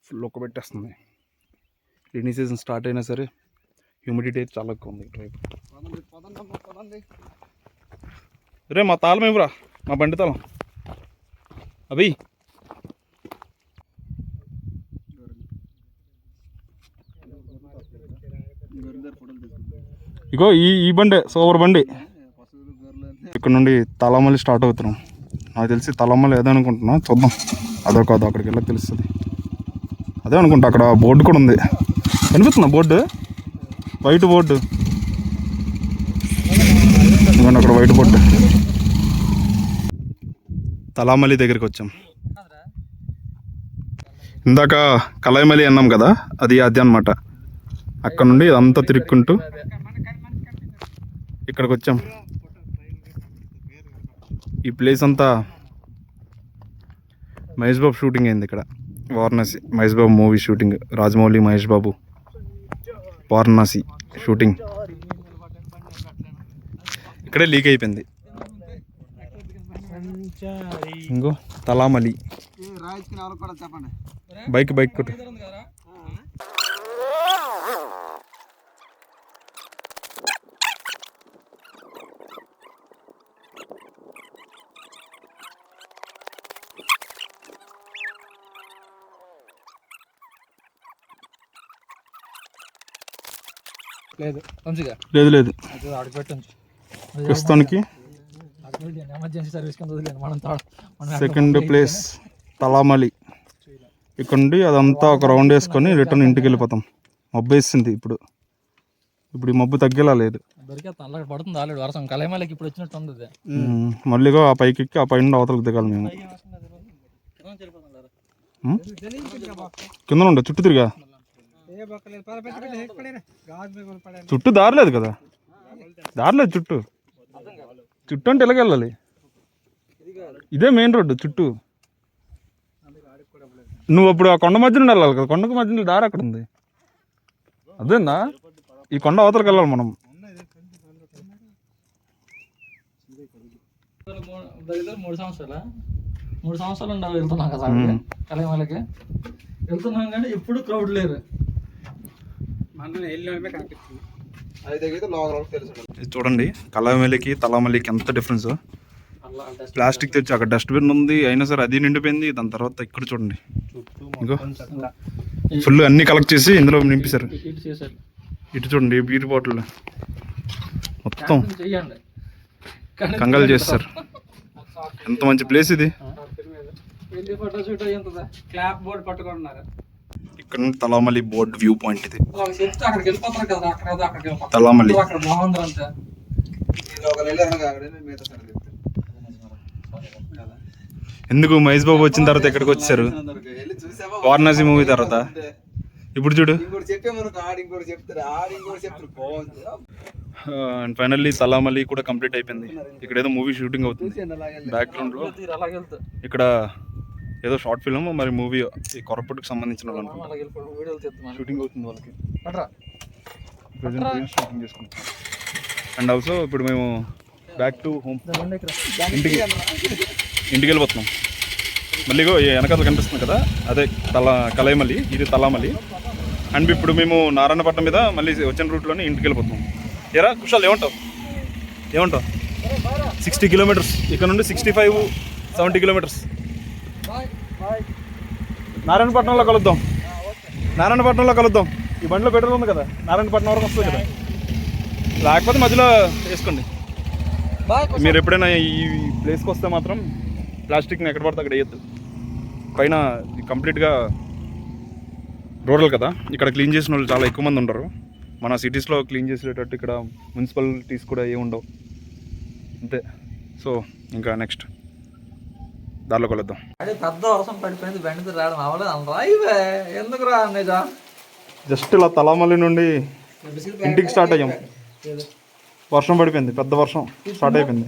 ఫుల్ ఒక్క పెట్టేస్తుంది. రైనీ సీజన్ స్టార్ట్ అయినా సరే హ్యూమిడిటీ అయితే చాలా ఎక్కువ ఉంది ఇటువైపు. రే మా తాళం ఇవ్వరా, మా బండి తాళం. అభి ఇగో ఈ బండే సూపర్ బండి. ఇక్కడ నుండి తలమల్లి స్టార్ట్ అవుతున్నాం. నాకు తెలిసి తలమల్లి ఏదో అనుకుంటున్నా, చూద్దాం. అదో కాదు అక్కడికి వెళ్ళక తెలుస్తుంది. అదే అనుకుంటా, అక్కడ బోర్డు కూడా ఉంది, కనిపిస్తుందా బోర్డు? వైట్ బోర్డు, అక్కడ వైట్ బోర్డు. తలామలి దగ్గరికి వచ్చాం. ఇందాక కలైమలి అన్నాం కదా, అది అనమాట. అక్కడ నుండి అంతా తిరుక్కుంటూ ఇక్కడికి వచ్చాం. ఈ ప్లేస్ అంతా మహేష్ బాబు షూటింగ్ అయింది ఇక్కడ, Varanasi. Mahesh Babu movie shooting, Rajamouli Mahesh Babu Varanasi shooting. ఇక్కడే లీక్ అయిపోయింది. ఇంకో తలామలి బైక్ కొట్టు. లేదు మంచిగా లేదు ఆడికి పెట్టండి. ప్రస్తుతానికి ఎమర్జెన్సీ సర్వీస్ కింద వదిలేండి. మనం సెకండ్ ప్లేస్ తలామలి. ఇక్కడ నుండి అదంతా ఒక రౌండ్ వేసుకొని రిటర్న్ ఇంటికి వెళ్ళిపోతాం. మబ్బు వేసింది ఇప్పుడు ఈ మబ్బు తగ్గేలా లేదు. దొరికేస్తాం. అలా పడుతుంది ఆల్రెడీ వర్షం. కలైమాలకి ఇప్పుడు వచ్చినట్టు ఉంది. మళ్ళీగా ఆ పైకి ఎక్కి ఆ పైన అవతలకు దిగాలి మేము. కింద ఉండే చుట్టూ తిరిగా చుట్టూ దారలేదు కదా, దారలేదు చుట్టూ అంటే ఎలాగ వెళ్ళాలి? ఇదే మెయిన్ రోడ్డు చుట్టూ. నువ్వు అప్పుడు ఆ కొండ మధ్య నుండి వెళ్ళాలి కదా, కొండకు మధ్య నుండి దారి అక్కడ ఉంది. అదేందా ఈ కొండ అవతలకి వెళ్ళాలి మనం. దగ్గర 3 సంవత్సరాలు ఉండాలి వెళ్తున్నాం కదా కలైమాలకి. వెళ్తున్నాం కానీ ఎప్పుడు క్రౌడ్ లేరు. ఇది చూడండి కలైమాలకి తలామలికి ఎంత డిఫరెన్స్. ప్లాస్టిక్ తెచ్చి అక్కడ డస్ట్బిన్ ఉంది, అయినా సరే అది నిండిపోయింది. దాని తర్వాత ఇక్కడ చూడండి ఇంకో ఫుల్ అన్ని కలెక్ట్ చేసి ఇందులో నింపేశారు. ఇటు చూడండి బ్యూటీ బాటిల్ మొత్తం కంగాలు చేస్తారు. ఎంత మంచి ప్లేస్ ఇది. క్లాప్ బోర్డ్ పట్టుకున్నారు. ఇక్కడ నుండి తలామలి బోర్డ్ వ్యూ పాయింట్ ఇది. అక్కడికి వెళ్ళిపోతారు కదా, అక్కడ తలామలి అక్కడ బాగుంది అంతే. ఎందుకు మహేష్ బాబు వచ్చిన తర్వాత ఎక్కడికి వచ్చారు? వారణాసి మూవీ తర్వాత. ఇప్పుడు చూడు. అండ్ ఫైనల్లీ తలామలి కూడా కంప్లీట్ అయిపోయింది. ఇక్కడ ఏదో మూవీ షూటింగ్ అవుతుంది బ్యాక్గ్రౌండ్ లో. ఇక్కడ ఏదో షార్ట్ ఫిల్మ్ మరి మూవీ ఈ కొరపట్టుకు సంబంధించిన షూటింగ్ అవుతుంది వాళ్ళకి. షూటింగ్ చేసుకుంటాం. అండ్ ఆల్సో ఇప్పుడు మేము బ్యాక్ టు హోమ్, ఇంటికి వెళ్ళిపోతున్నాం. మళ్ళీ వెనకాల కనిపిస్తుంది కదా అదే కలైమలి, ఇది తలామలి. అండ్ ఇప్పుడు మేము నారాయణపట్నం మీద మళ్ళీ వచ్చిన రూట్లోనే ఇంటికి వెళ్ళిపోతున్నాం. ఏరా కుషాల్ ఏమంటావు 60 కిలోమీటర్స్ ఇక్కడ నుండి 65-70 కిలోమీటర్స్. నారాయణపట్నంలో కలుద్దాం. ఈ బండిలో పెట్రోల్ ఉంది కదా, నారాయణపట్నం వరకు వస్తుంది కదా. లేకపోతే మధ్యలో వేసుకోండి. మీరు ఎప్పుడైనా ఈ ప్లేస్కి వస్తే మాత్రం ప్లాస్టిక్ని ఎక్కడ పడితే అక్కడ వేయద్దు. పైన కంప్లీట్గా రూరల్ కదా, ఇక్కడ క్లీన్ చేసిన వాళ్ళు చాలా ఎక్కువ మంది ఉంటారు. మన సిటీస్లో క్లీన్ చేసేటట్టు ఇక్కడ మున్సిపాలిటీస్ కూడా ఏమి ఉండవు అంతే. సో ఇంకా నెక్స్ట్ దారిలో కలుద్దాం. అదే పెద్ద వర్షం పడిపోయింది, బండి రావడం అవ్వలేదు. ఎందుకు రా నిజా? జస్ట్ ఇలా తలామలి నుండి ఇంటికి స్టార్ట్ అయ్యాం. వర్షం పడిపోయింది, పెద్ద వర్షం స్టార్ట్ అయిపోయింది.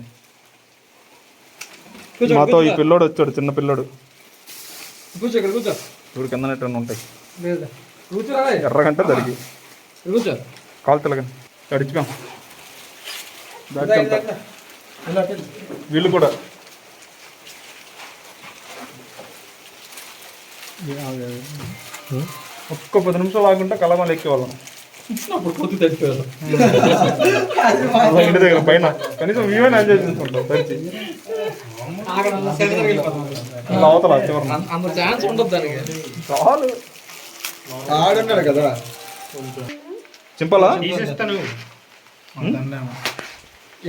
మాతో ఈ పిల్లోడు వచ్చాడు, చిన్న పిల్లోడు. ఇప్పుడు కింద నెట్ ఉంటాయి ఎర్రగంట జరిగి కాలు తెలగని గడిచిపోయాం. వీళ్ళు కూడా ఒక్క 10 నిమిషాలు ఆగుంటే కలమాలు ఎక్కేవాళ్ళం. ఇంటి దగ్గర పైన కనీసం మేమే ఎంజాయ్ చేసుకుంటాం. కదా సింపలా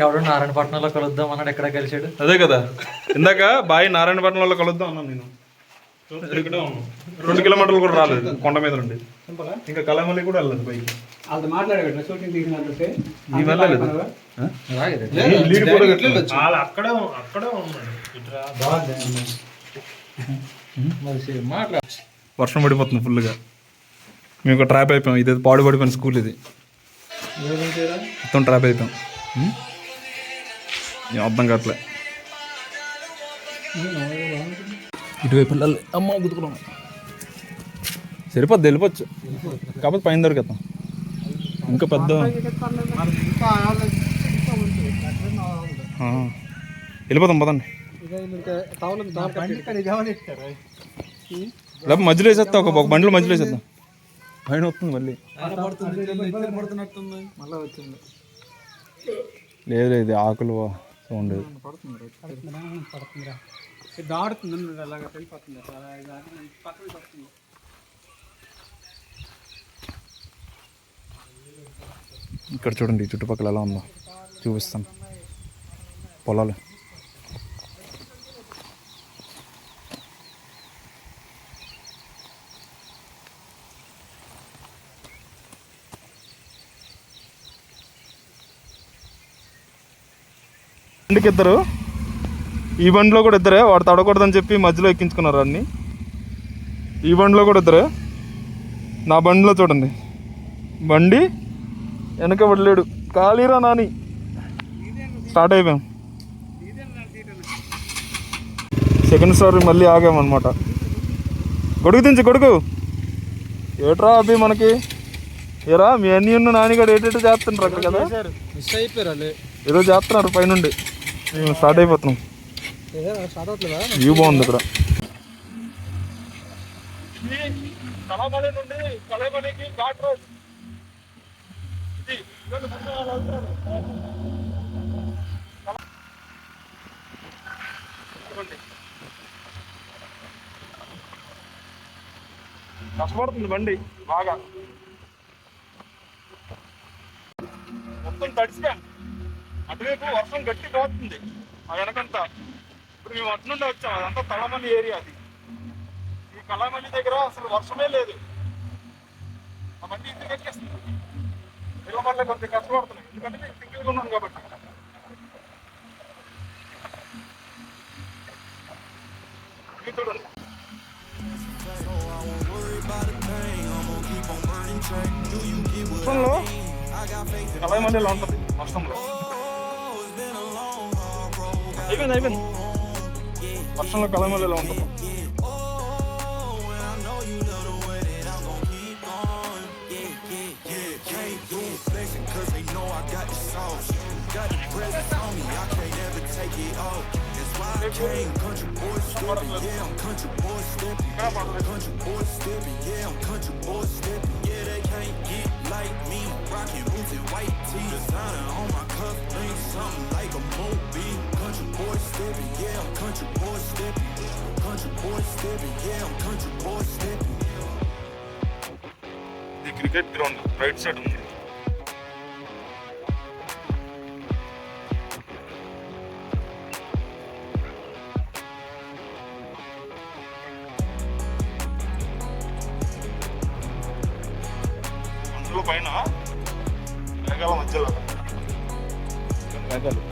ఎవడు నారాయణపట్నంలో కలుద్దాం అన్నాడు, ఎక్కడ కలిసాడు. అదే కదా ఇందాక బాయ్ నారాయణపట్నంలో కలుద్దాం అన్నాను నేను. 2 కిలోమీటర్లు కూడా రాలేదు కొండ మీద నుండి. ఇంకా కలమల్లి కూడా వెళ్ళలేదు పైకి. వర్షం పడిపోతుంది ఫుల్గా. మేము ట్రాప్ అయిపోయాం. ఇది పాడు పడిపోయిన స్కూల్ ఇది, మొత్తం ట్రాప్ అయిపోయాం. అర్థం కావట్లే. ఇటువైపు వెళ్ళాలి. అమ్మ గుర్తుకున్నాం. సరిపోద్ది, వెళ్ళిపోవచ్చు. కాకపోతే పైన దొరికేద్దాం. ఇంకా పెద్ద వెళ్ళిపోతాం పదండి. లేకపోతే మధ్యలో వేసేస్తా ఒక బండిలో మధ్యలో వేసేద్దాం. పైన వస్తుంది మళ్ళీ. లేదు లేదు ఆకులు సౌండ్ ఇక్కడ చూడండి ఈ చుట్టుపక్కల ఎలా ఉందో చూపిస్తాను. పొలాలు బండికి ఇద్దరు, ఈ బండిలో కూడా ఇద్దరే. వాడు తడకూడదని చెప్పి మధ్యలో ఎక్కించుకున్నారు అన్ని. ఈ బండిలో కూడా ఇద్దరే. నా బండిలో చూడండి, బండి వెనక పడలేడు, ఖాళీరా నాని. స్టార్ట్ అయిపోయాం. సెకండ్ స్టార్ మళ్ళీ ఆగామన్నమాట. గొడుగు దించి గొడుగు. ఏట్రా అభి మనకి ఏరా మీ అన్ని ఉన్న నానిగాడు ఏటేటో చేస్తుంటారు అక్కడ కదా. మిస్ అయిపోయారు ఏదో చేస్తున్నారు పైనుండి. మేము స్టార్ట్ అయిపోతున్నాం. వ్యూ బాగుంది ఇక్కడ. కష్టపడుతుంది బండి బాగా, మొత్తం తడిసిపోయాం. అటువైపు వర్షం గట్టి పోతుంది ఆ వెనకంతా. ఇప్పుడు మేము అటు నుండి వచ్చాం, అదంతా కళామల్లి ఏరియా. అది ఈ కళామల్లి దగ్గర అసలు వర్షమే లేదు. ఆ బండి ఇంటికి ఎక్కేస్తుంది. నిలబడలే, కొంచెం కష్టపడుతున్నాయి ఎందుకంటే మేము సింగిల్గా ఉన్నాం కాబట్టి. చూడండి వర్షంలో కళామల్లిలో ఉంటుంది. వర్షంలో అయిపోయింది. వర్షంలో కళామల్లిలో ఉంటుంది. ఇది క్రికెట్ గ్రౌండ్ రైట్ సైడ్ ఉంది. అందులో పైన మేఘాల మధ్యలో మేఘాలు.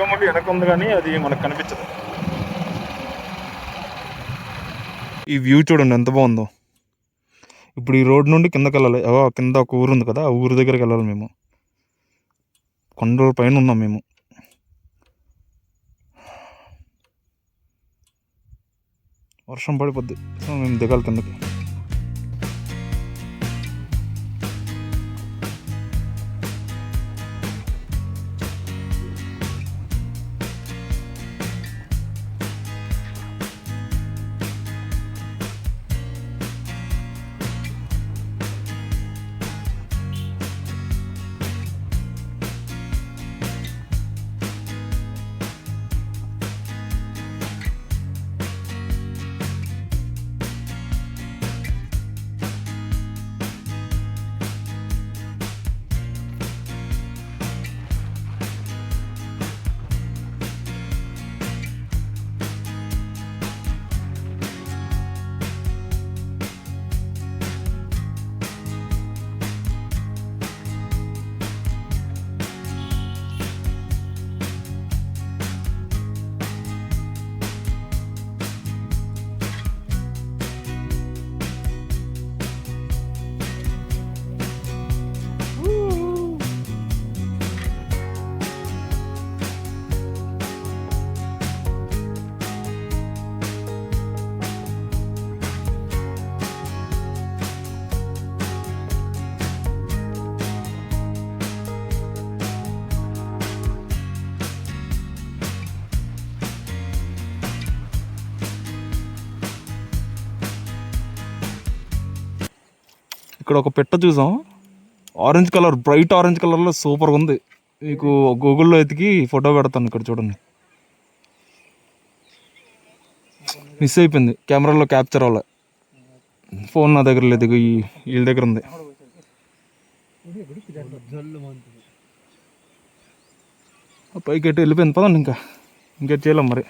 మళ్ళీ వెనక ఉంది కానీ అది మనకు కనిపించదు. ఈ వ్యూ చూడండి ఎంత బాగుందో. ఇప్పుడు ఈ రోడ్ నుండి కిందకి వెళ్ళాలి. కింద ఒక ఊరు ఉంది కదా, ఆ ఊరు దగ్గరికి వెళ్ళాలి. మేము కొండల పైన ఉన్నాం. మేము వర్షం పడిపోద్ది, సో మేము దిగాలి కిందకి. ఇక్కడ ఒక పిట్ట చూసాం, ఆరెంజ్ కలర్, బ్రైట్ ఆరెంజ్ కలర్లో సూపర్గా ఉంది. మీకు గూగుల్లో ఎతికి ఫోటో పెడతాను. ఇక్కడ చూడండి, మిస్ అయిపోయింది, కెమెరాలో క్యాప్చర్ అవ్వలే. ఫోన్ నా దగ్గర లేదు, వీళ్ళ దగ్గర ఉంది. పైకి ఎటు వెళ్ళిపోయింది, పదండి. ఇంకెట్ చేయలేం మరి.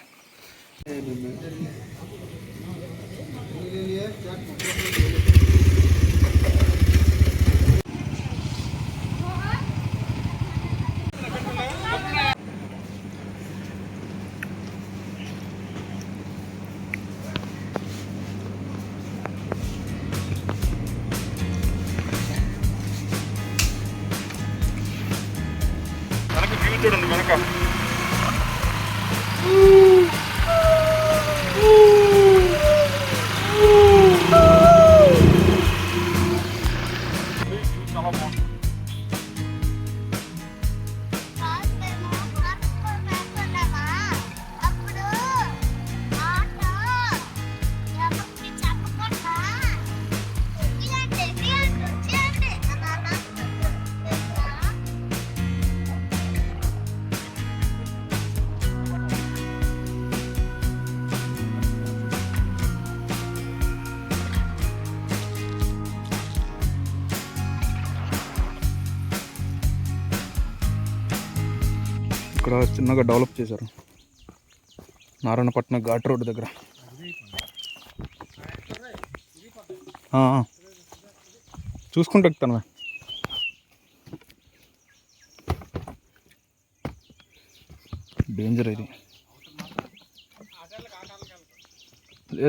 చూడండి వెనక, చాలా బాగుంది. ఇక్కడ చిన్నగా డెవలప్ చేశారు, నారాయణపట్నం ఘాట్ రోడ్ దగ్గర. చూసుకుంటూ ఎక్కుతాను. డేంజర్ ఇది.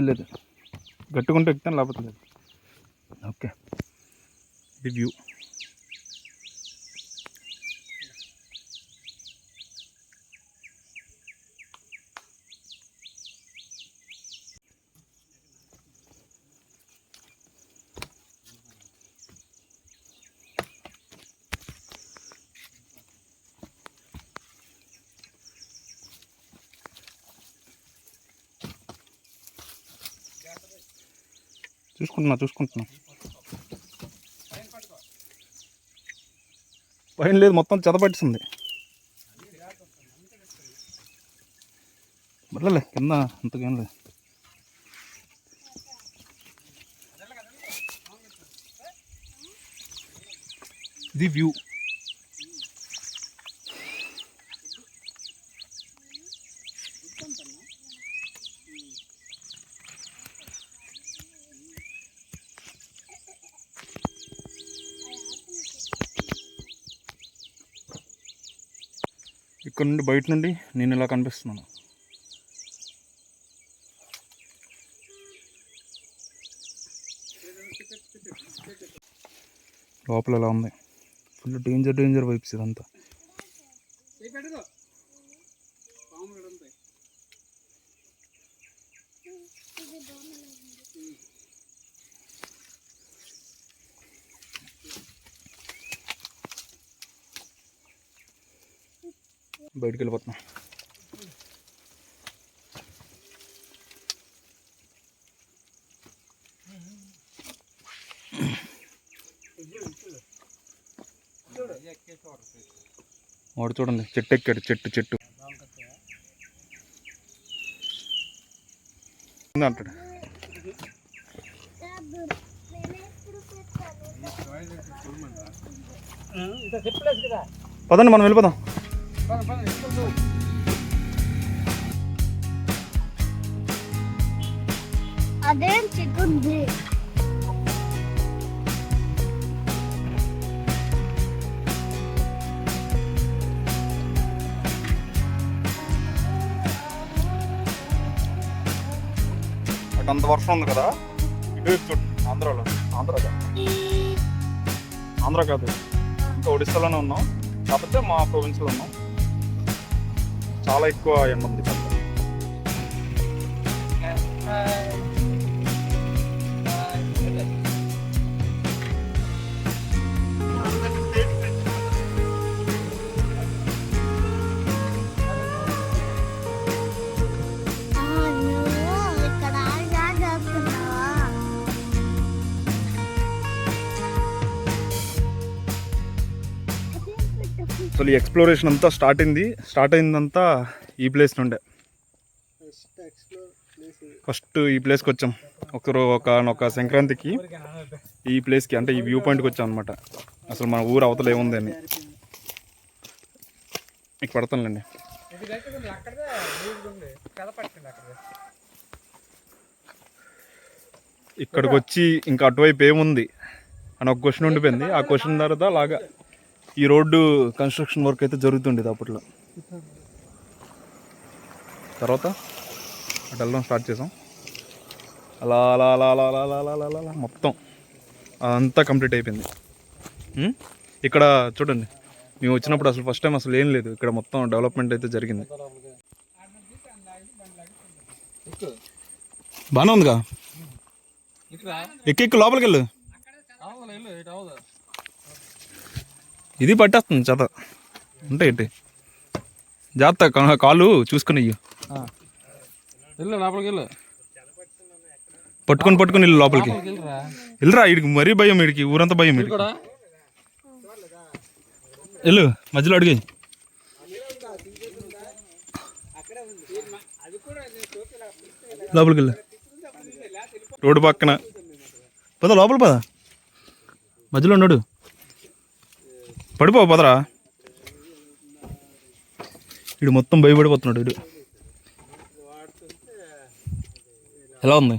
లేదు, గట్టుకుంటూ ఎక్కుతాను, లేకపోతే లేదు. ఓకే, ఇది వ్యూ. చూసుకుంటున్నా. పైన లేదు, మొత్తం చెదపట్టింది. మళ్ళీ కింద అంతకేం లేదు. ఇది వ్యూ. ఇక్కడ నుండి, బయట నుండి నేను ఇలా కనిపిస్తున్నాను. లోపల ఎలా ఉంది, ఫుల్ డేంజర్ వైబ్స్ ఇదంతా. బయటికి వెళ్ళిపోతున్నాం. వాడు చూడండి, చెట్టు ఎక్కాడు, చెట్టు అంటాడు. పదండి, మనం వెళ్ళిపోదాం. అదేం చిక్కుంది. అటు అంత వర్షం ఉంది కదా, ఇటు చూడు. ఆంధ్ర కాదు, ఇంకా ఒడిస్సాలోనే ఉన్నాం, కాకపోతే మా ప్రొవిన్స్లో ఉన్నాం. చాలా ఎక్కువ ఎండ ఉంది. అసలు ఈ ఎక్స్ప్లోరేషన్ అంతా స్టార్ట్ అయిందంతా ఈ ప్లేస్ నుండే. ఫస్ట్ ఈ ప్లేస్కి వచ్చాం ఒక సంక్రాంతికి ఈ ప్లేస్కి, అంటే ఈ వ్యూ పాయింట్కి వచ్చాం అనమాట. అసలు మన ఊరు అవతల ఏముంది అని మీకు పడతానులేండి. ఇక్కడికి వచ్చి ఇంకా అటువైపు ఏముంది అని ఒక క్వశ్చన్ ఉండిపోయింది. ఆ క్వశ్చన్ తర్వాత అలాగా ఈ రోడ్డు కన్స్ట్రక్షన్ వర్క్ అయితే జరుగుతుండేది అప్పట్లో. తర్వాత అటు వెళ్ళడం స్టార్ట్ చేసాం. అలా అలా అలా అలా అలా అలా అలా అలా అలా మొత్తం అదంతా కంప్లీట్ అయిపోయింది. ఇక్కడ చూడండి, మేము వచ్చినప్పుడు అసలు ఫస్ట్ టైం అసలు ఏం లేదు. ఇక్కడ మొత్తం డెవలప్మెంట్ అయితే జరిగింది. బాగానే ఉందిగా, ఎక్కి లోపలికి వెళ్ళు. ఇది పట్టేస్తుంది చేత అంటే ఏంటి, జాగ్రత్త కాళ్ళు చూసుకుని అయ్యో. లోపలికి వెళ్ళు, పట్టుకొని వెళ్ళు లోపలికి. వెళ్ళరా, వీడికి మరీ భయం, వీడికి ఊరంతా భయం. వీడికి వెళ్ళు, మధ్యలో అడిగి లోపలికి వెళ్ళు. రోడ్డు పక్కన పద, లోపల పద, మధ్యలో ఉన్నాడు. పడిపో పదరా. వీడు మొత్తం భయపడిపోతున్నాడు. వీడు ఎలా ఉంది,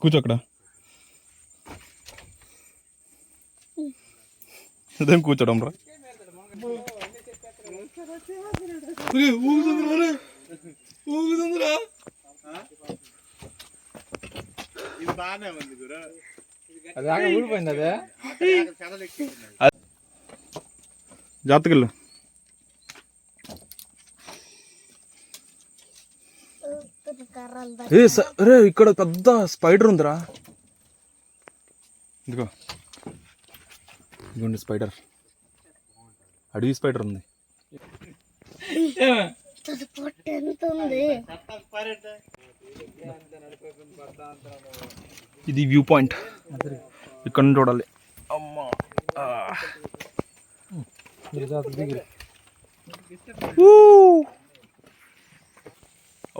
కూర్చో అక్కడ. అదేం కూర్చోడం రా. ఊడిపోయింది అదే. జాగ్రత్తగా వెళ్ళు. అరే ఇక్కడ పెద్ద స్పైడర్ ఉందిరా. ఇదిగో ఇదిగోండి స్పైడర్, అడవి స్పైడర్ ఉంది. ఇది వ్యూ పాయింట్, ఇక్కడ నుంచి చూడాలి. అమ్మా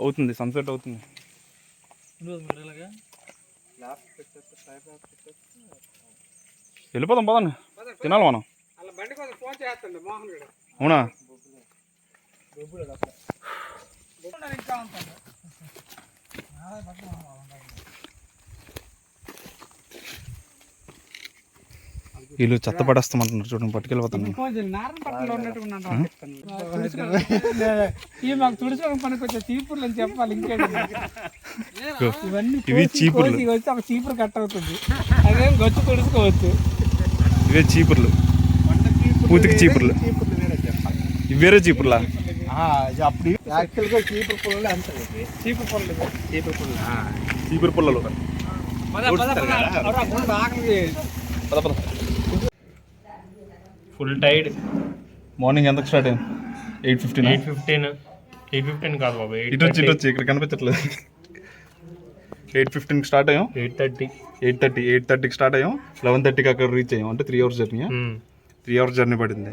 అవుతుంది, సన్సెట్ అవుతుంది. వెళ్ళిపోదాం పదండి, తినాలి మనం. అవునా, వీళ్ళు చెత్త పడేస్తామంటున్నారు చూడండి, పట్టుకెళ్ళిపోతాను. మాకు తుడుచుకోవడం పనికి వచ్చే చీపుర్లు అని చెప్పాలి. ఇవి చీపుర్లు, వచ్చి ఒక చీపురు కట్ అవుతుంది, అదేం గొచ్చు తుడుచుకోవచ్చు. ఇవే చీపుర్లు, పూతికి చీపుర్లు. ఇవి వేరే చీపుర్లా? అప్పుడు యాక్చువల్గా చీపురు పుల్లలు అంటారు. చీపురు పుల్లలు ఫుల్ టైడ్. మార్నింగ్ ఎంతకు స్టార్ట్ అయింది? 8:15. 8:15 కాదు బాబు, ఇటు వచ్చి ఇక్కడ కనిపించట్లేదు. 8:15కి స్టార్ట్ అయ్యాం. 8:30కి స్టార్ట్ అయ్యాం. 11:30కి అక్కడ రీచ్ అయ్యాం. అంటే 3 hours జర్నీ. 3 hours జర్నీ పడింది.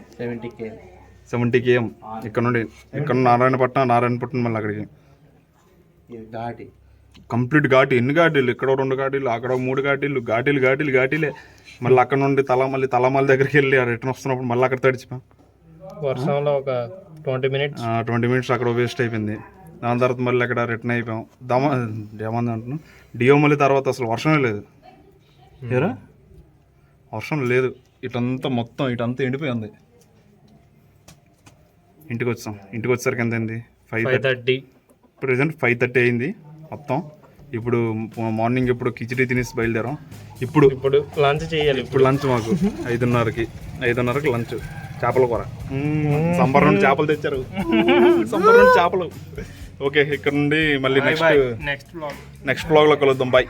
70 km ఇక్కడ నుండి. ఇక్కడ నారాయణపట్నం మళ్ళీ అక్కడికి కంప్లీట్ ఘాటి. ఎన్ని ఘాటీలు, ఇక్కడ 2 ఘాటీలు, అక్కడ 3 ఘాటీలు, ఘాటీలే. మళ్ళీ అక్కడ నుండి తలమల్లి దగ్గరికి వెళ్ళి రిటర్న్ వస్తున్నప్పుడు మళ్ళీ అక్కడ తడిచిపోయాం. వర్షంలో ఒక 20 minutes అక్కడ వేస్ట్ అయిపోయింది. దాని తర్వాత మళ్ళీ అక్కడ రిటర్న్ అయిపోయాం. ఏమంది అంటున్నాం, డియోమల్లి తర్వాత అసలు వర్షమే లేదు. ఏరా వర్షం లేదు. ఇటంతా మొత్తం ఇటంతా ఎండిపోయింది. ఇంటికి వచ్చేసరికి ఎంత అయింది? 5:30. ప్రెజెంట్ 5:30 అయింది మొత్తం. ఇప్పుడు మార్నింగ్ ఇప్పుడు కిచిడి తినేసి బయలుదేరాం. ఇప్పుడు లంచ్ చేయాలి. ఇప్పుడు లంచ్ మాకు 5:30కి లంచ్. చేపల కూర, సంబర్ నుండి చేపలు తెచ్చారు. సంబర్ నుండి చేపలు. ఓకే, ఇక్కడ నుండి మళ్ళీ నెక్స్ట్ బ్లాగ్లో కలుద్దాం. బాయ్.